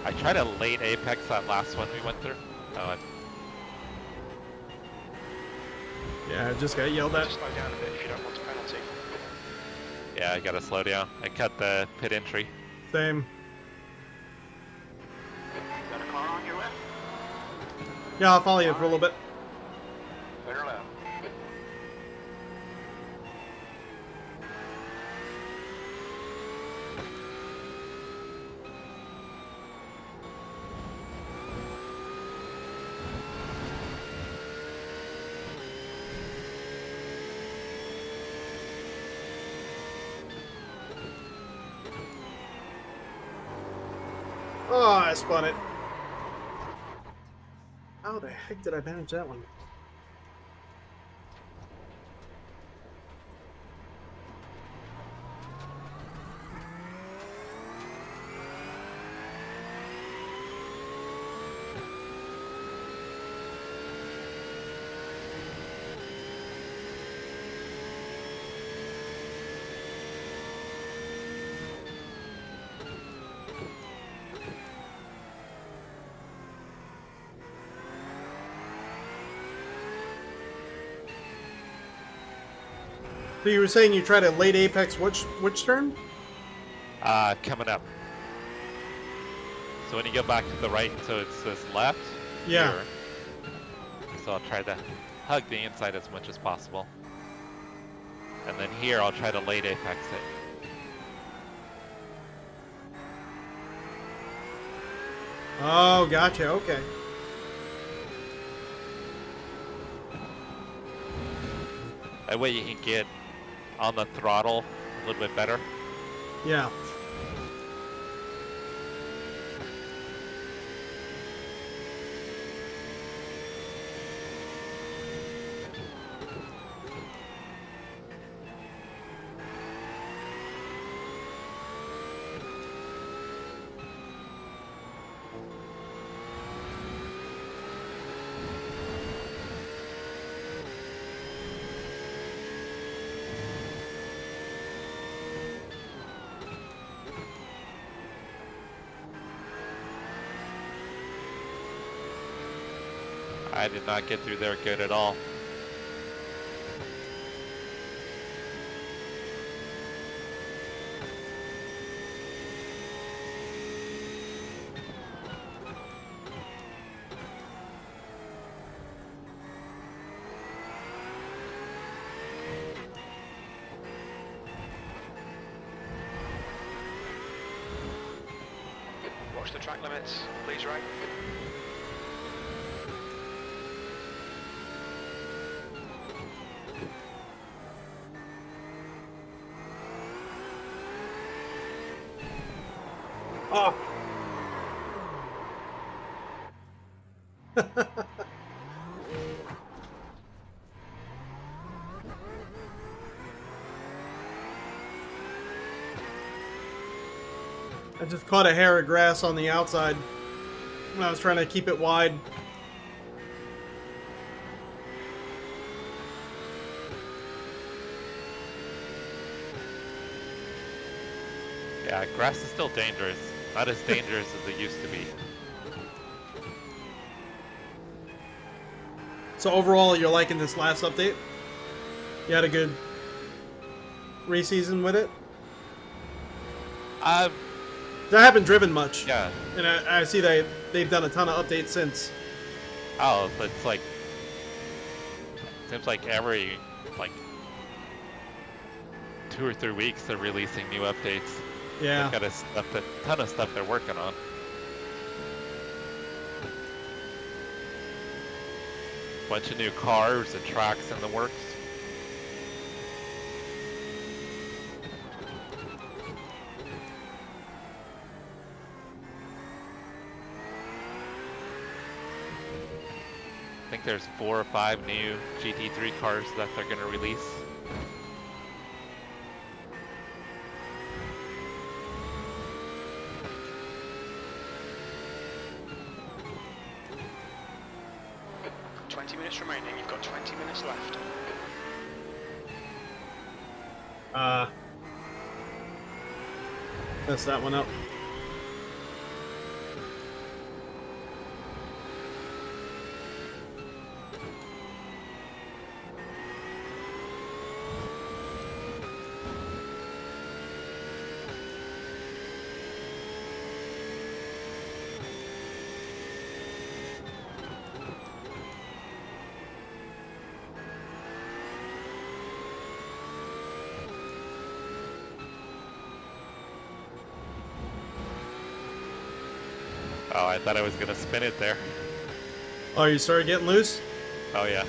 I tried a late apex that last one we went through. Oh, Yeah, I just got yelled at. Just slow down a bit if you don't want a penalty. yeah, I gotta slow down. I cut the pit entry. Same. Got a car on your left. Yeah, I'll follow you for a little bit. Oh, I spun it. How the heck did I manage that one? So you were saying you tried a late apex which turn? Coming up. So when you go back to the right, so it says left. Yeah. Here. So I'll try to hug the inside as much as possible. And then here I'll try to late apex it. Oh, gotcha. Okay. That way you can get on the throttle a little bit better. Yeah. I did not get through there good at all. Watch the track limits, please, Ray. Oh. I just caught a hair of grass on the outside when I was trying to keep it wide. Yeah, grass is still dangerous. Not as dangerous as it used to be. So overall, you're liking this last update? You had a good re-season with it? I haven't driven much. Yeah. And I see they've done a ton of updates since. Oh, but it's like, seems like every, like, 2 or 3 weeks they're releasing new updates. Yeah. They've got a ton of stuff they're working on. Bunch of new cars and tracks in the works. I think there's 4 or 5 new GT3 cars that they're going to release. Remaining, you've got 20 minutes left. Messed that one up. Oh, I thought I was going to spin it there. Oh, you started getting loose? Oh, yeah.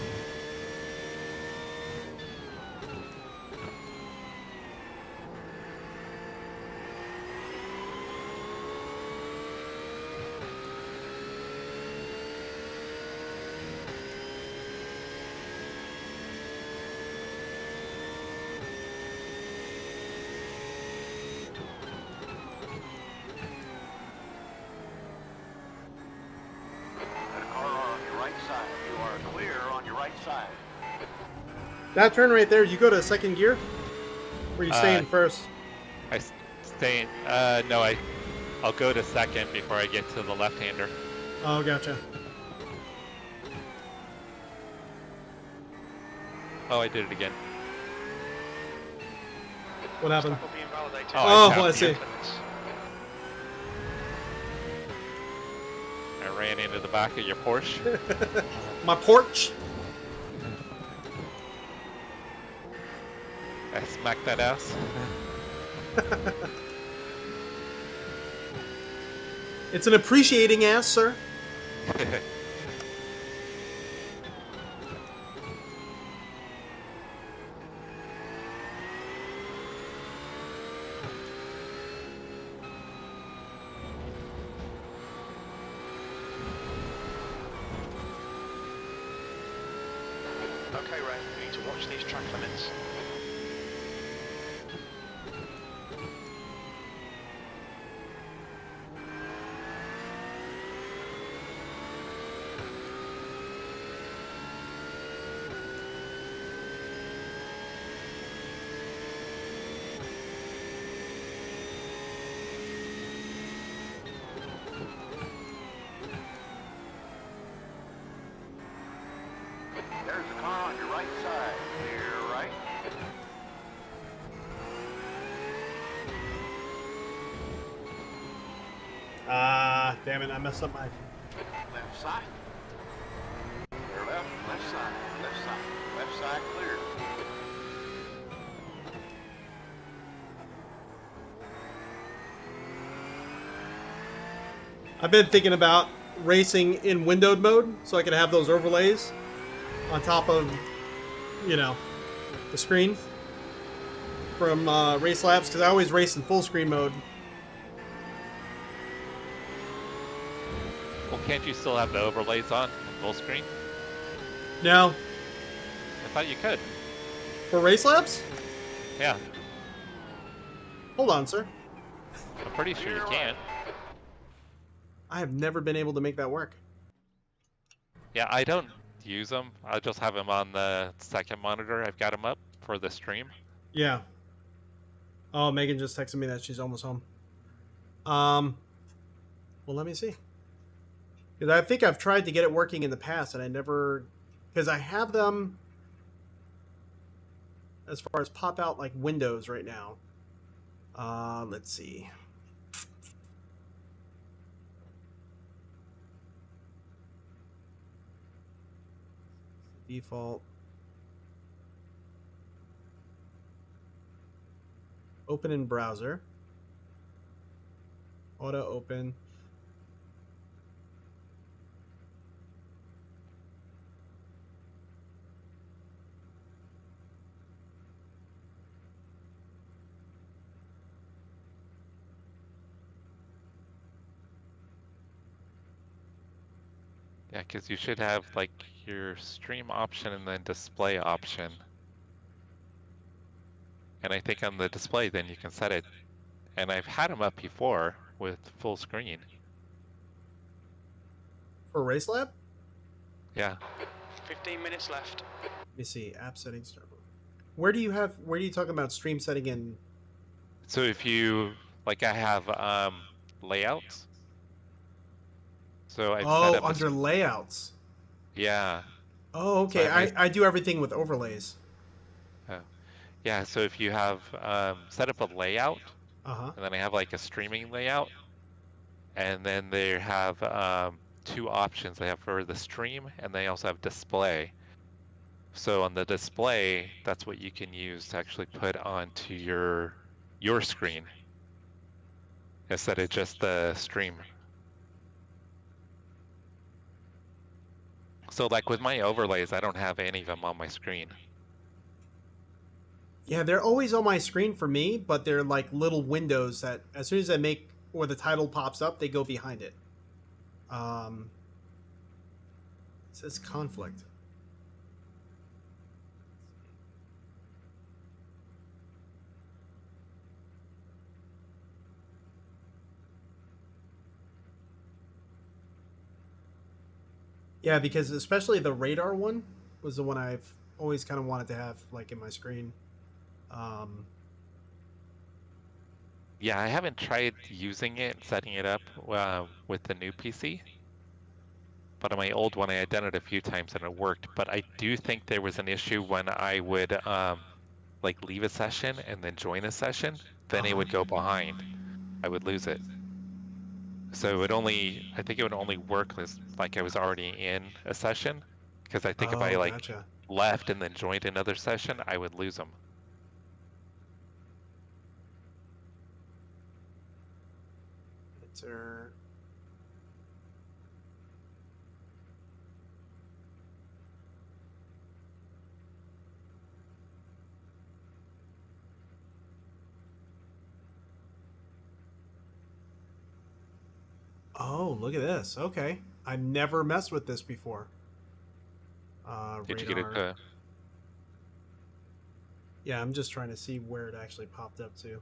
right side. That turn right there, you go to second gear? Or you stay in first? I stay in, no, I'll go to second before I get to the left-hander. Oh, gotcha. Oh, I did it again. What happened? That will be invalidated. Oh, tapped I the see. Limits. I ran into the back of your Porsche. My porch? I smacked that ass. It's an appreciating ass, sir. Okay, Ray, you need to watch these track limits. There's a car on your right side. Clear right. Ah, damn it, I messed up my... Left side. Clear left. Left side. Left side. Left side clear. I've been thinking about racing in windowed mode so I can have those overlays on top of, you know, the screen from Race Labs, because I always race in full screen mode. Well, can't you still have the overlays on full screen? Now, I thought you could. for Race Labs? Yeah, Hold on, sir. I'm pretty sure you can. I have never been able to make that work. Yeah, I don't use them. I just have them on the second monitor. I've got them up for the stream. Yeah. Oh, Megan just texted me that she's almost home. Well, let me see. Because I think I've tried to get it working in the past, and I never... Because I have them as far as pop out like windows right now. Let's see. Default. Open in browser. Auto open. Yeah, because you should have like your stream option and then display option. And I think on the display, then you can set it. And I've had them up before with full screen. For Race Lab? Yeah. 15 minutes left. Let me see. App settings. Where do you talk about stream setting in? So if you, like I have layouts. So I've set up under layouts. yeah. Oh, okay. So I do everything with overlays. Oh. Yeah, so if you have set up a layout, Uh-huh. and then I have like a streaming layout, and then they have two options. They have for the stream, and they also have display. So on the display, that's what you can use to actually put onto your screen instead of just the stream. So like with my overlays, I don't have any of them on my screen. Yeah, they're always on my screen for me, but they're like little windows that as soon as I make or the title pops up, they go behind it. It says conflict. Yeah, because especially the radar one, was the one I've always kind of wanted to have like in my screen. Yeah, I haven't tried using it, setting it up with the new PC. But on my old one, I had done it a few times and it worked. But I do think there was an issue when I would like leave a session and then join a session, then it would go behind. I would lose it. So it would only, I think it would only work like I was already in a session. Because I think if I like Gotcha. left and then joined another session, I would lose them. Enter. Oh, look at this. Okay. I've never messed with this before. Did you radar. get it to... Yeah, I'm just trying to see where it actually popped up to.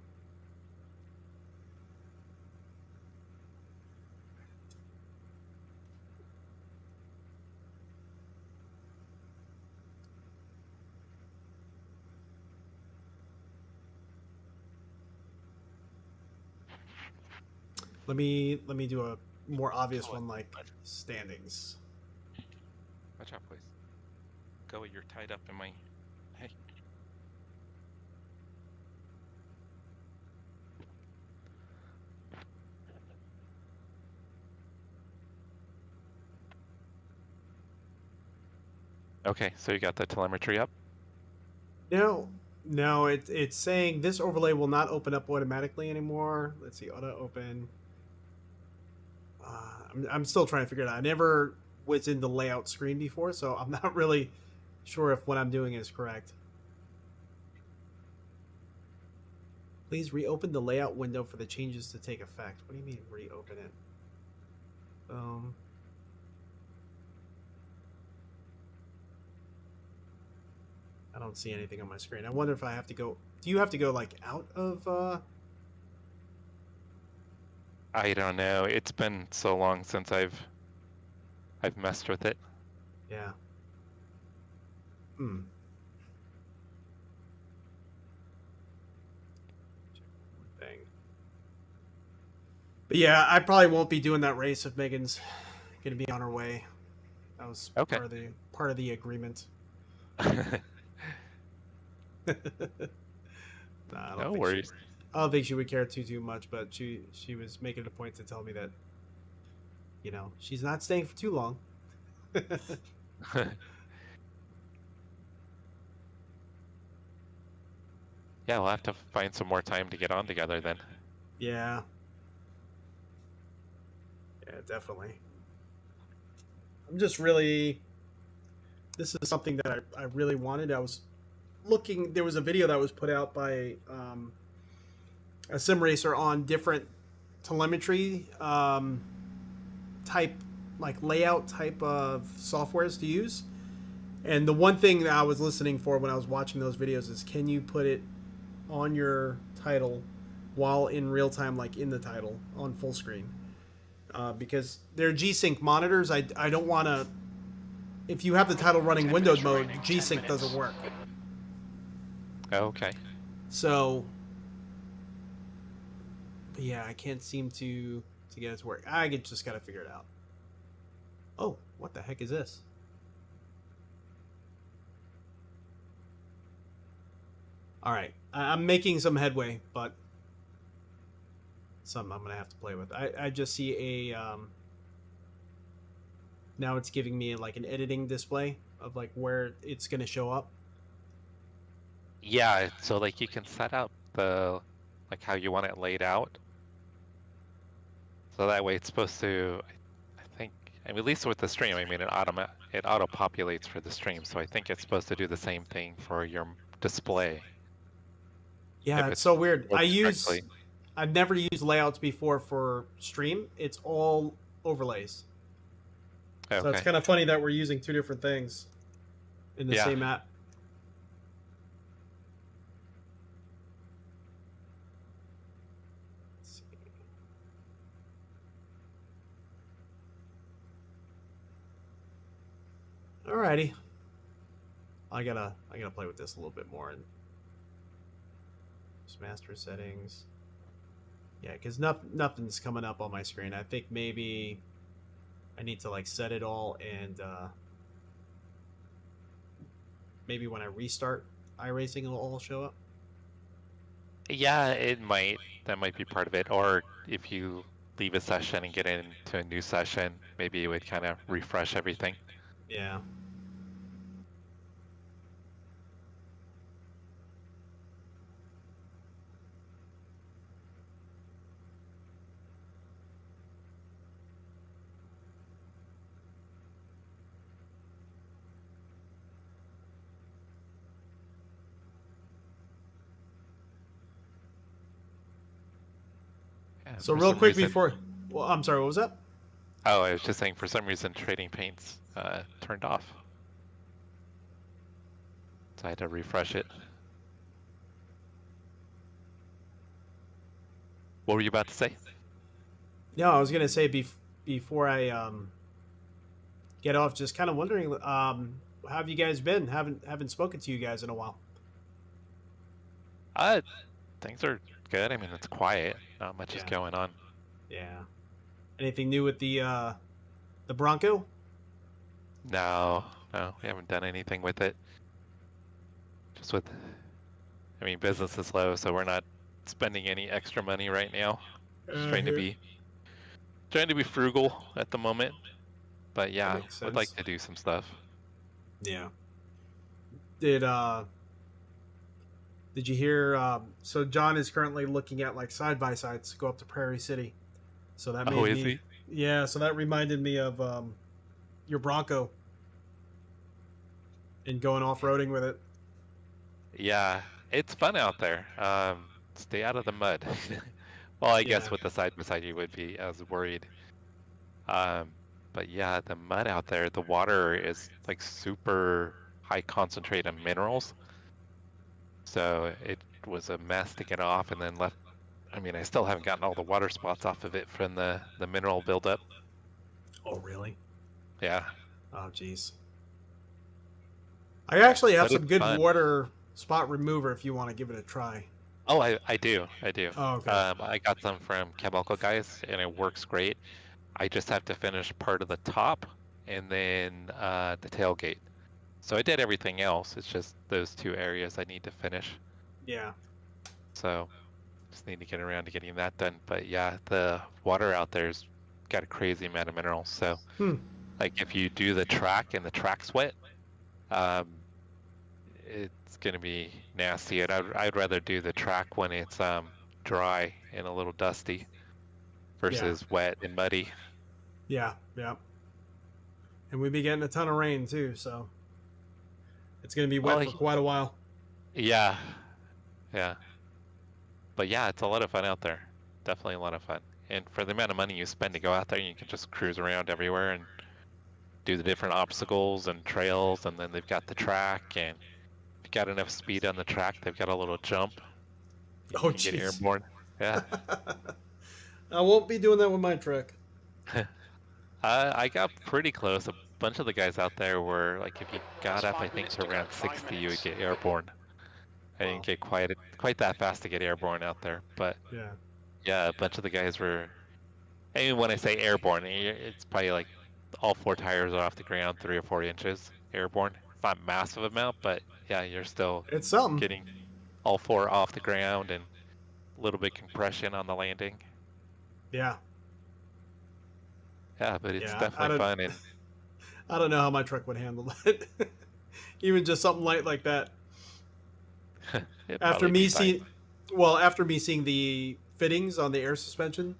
Let me do a more obvious one like standings. Watch out, please. Go, you're tied up in my... Hey. Okay, so you got the telemetry up? No, it's saying this overlay will not open up automatically anymore. Let's see, auto open. I'm still trying to figure it out. I never was in the layout screen before, so I'm not really sure if what I'm doing is correct. Please reopen the layout window for the changes to take effect. What do you mean reopen it? I don't see anything on my screen. I wonder if I have to go... Do you have to go, like, out of... I don't know. It's been so long since I've messed with it. Yeah. Thing. But yeah, I probably won't be doing that race if Megan's gonna be on her way. That was Okay. part of the agreement. No worries. I don't think she would care too much, but she was making it a point to tell me that, you know, she's not staying for too long. Yeah, we'll have to find some more time to get on together then. Yeah. Yeah, definitely. I'm just really... This is something that I really wanted. I was looking... There was a video that was put out by a sim racer on different telemetry type, like layout type of softwares to use. And the one thing that I was listening for when I was watching those videos is, can you put it on your title while in real time, like in the title on full screen? Because they're G-Sync monitors. I don't want to... If you have the title running windowed mode, G-Sync doesn't work. Okay. So, but yeah, I can't seem to get it to work. Just got to figure it out. Oh, what the heck is this? All right, I'm making some headway, but something I'm gonna have to play with. I just see a now it's giving me like an editing display of like where it's gonna show up. Yeah, so like you can set up the like how you want it laid out. So that way it's supposed to, I think, I mean, at least with the stream, I mean, it auto populates for the stream. So I think it's supposed to do the same thing for your display. Yeah, it's so weird. I've never used layouts before for stream. It's all overlays. Okay. So it's kind of funny that we're using two different things in the same app. Let's see. Alrighty. I gotta play with this a little bit more and just master settings. Yeah, because nothing's coming up on my screen. I think maybe I need to like set it all, and maybe when I restart iRacing, it'll all show up. Yeah, it might. That might be part of it. Or if you leave a session and get into a new session, maybe it would kind of refresh everything. Yeah. Yeah, So for real some quick reason- before, well, I'm sorry, what was that? Oh, I was just saying, for some reason, trading paints turned off. So I had to refresh it. What were you about to say? No, I was gonna say before I get off, just kind of wondering, how have you guys been? Haven't spoken to you guys in a while. Things are good. I mean, it's quiet. Not much is Yeah. going on. Yeah. Anything new with the Bronco? No, we haven't done anything with it. Just with, I mean, business is low, so we're not spending any extra money right now. Just trying to be frugal at the moment. But yeah, makes would like sense. to do some stuff. Yeah. Did you hear? So John is currently looking at like side by sides to go up to Prairie City. So that made Oh, is me. he? Yeah. So that reminded me of your Bronco and going off roading with it. Yeah, it's fun out there. Stay out of the mud. Well, I guess Yeah. with the side by side you would be as worried. But yeah, the mud out there, the water is like super high concentrate of minerals. So it was a mess to get off, and then left. I mean, I still haven't gotten all the water spots off of it from the mineral buildup. Oh really? Yeah. Oh jeez. I actually have But some it's good fun. water spot remover if you want to give it a try. Oh, I do. Oh, okay. I got some from Cabalco guys, and it works great. I just have to finish part of the top and then the tailgate. So I did everything else. It's just those two areas I need to finish. Yeah. So just need to get around to getting that done. But yeah, the water out there's got a crazy amount of minerals. So like if you do the track and the track's wet, it's gonna be nasty. And I'd rather do the track when it's dry and a little dusty versus wet and muddy. Yeah. Yeah. And we've been getting a ton of rain too, so it's gonna be wet Well, for quite a while. Yeah. But yeah, it's a lot of fun out there. Definitely a lot of fun. And for the amount of money you spend to go out there, you can just cruise around everywhere and do the different obstacles and trails. And then they've got the track, and if you got enough speed on the track, they've got a little jump. You Oh, can get jeez. airborne. Yeah. I won't be doing that with my truck. I got pretty close. A bunch of the guys out there were like, if you got That's up, 5 I think minutes to to go, around 5 60, you would minutes. get airborne. I Wow. didn't get quite that fast to get airborne out there, but Yeah. yeah, a bunch of the guys were. I mean, when I say airborne, it's probably like all 4 tires are off the ground 3 or 4 inches airborne. It's not a massive amount, but yeah, you're still It's something. getting all 4 off the ground and a little bit compression on the landing. Yeah. Yeah, but it's Yeah, I definitely don't- fun. And I don't know how my truck would handle that. Even just something light like that. it'd After probably me be fine. seeing the fittings on the air suspension,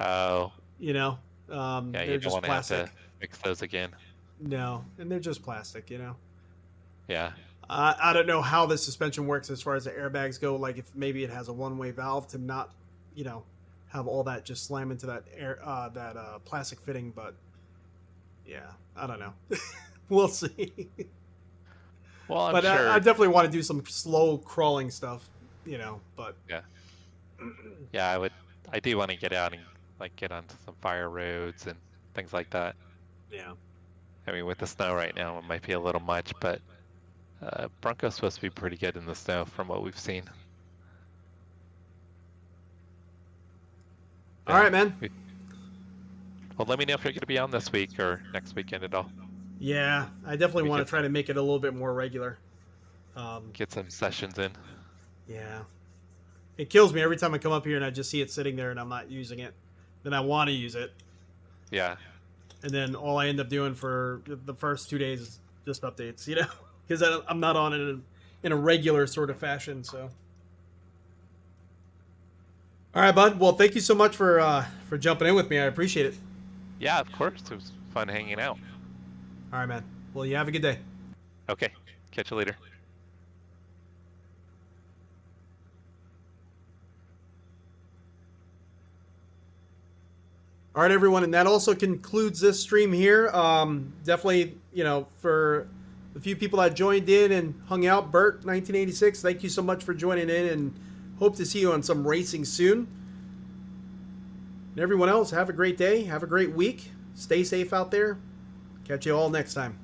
Oh, you know, yeah, they're you don't just want to have plastic. to fix those again. No, and they're just plastic, you know. Yeah. I don't know how the suspension works as far as the airbags go. Like if maybe it has a one-way valve to not, you know, have all that just slam into that plastic fitting. But yeah, I don't know. We'll see. Well, I'm But sure. I definitely want to do some slow crawling stuff, you know. But Yeah, I do want to get out and like get onto some fire roads and things like that. yeah, I mean, with the snow right now, it might be a little much, but Bronco's supposed to be pretty good in the snow from what we've seen. All right, man. Well, let me know if you're going to be on this week or next weekend at all. Yeah, I definitely want to try to make it a little bit more regular. Get some sessions in. Yeah. It kills me every time I come up here and I just see it sitting there and I'm not using it. Then I want to use it. Yeah. And then all I end up doing for the first 2 days is just updates, you know? Because I'm not on it in a regular sort of fashion, so. All right, bud. Well, thank you so much for jumping in with me. I appreciate it. Yeah, of course. It was fun hanging out. All right, man. Well, you have a good day. Okay. Catch you later. All right, everyone, and that also concludes this stream here. Definitely, you know, for the few people that joined in and hung out, Bert, 1986, thank you so much for joining in, and hope to see you on some racing soon. And everyone else, have a great day. Have a great week. Stay safe out there. Catch you all next time.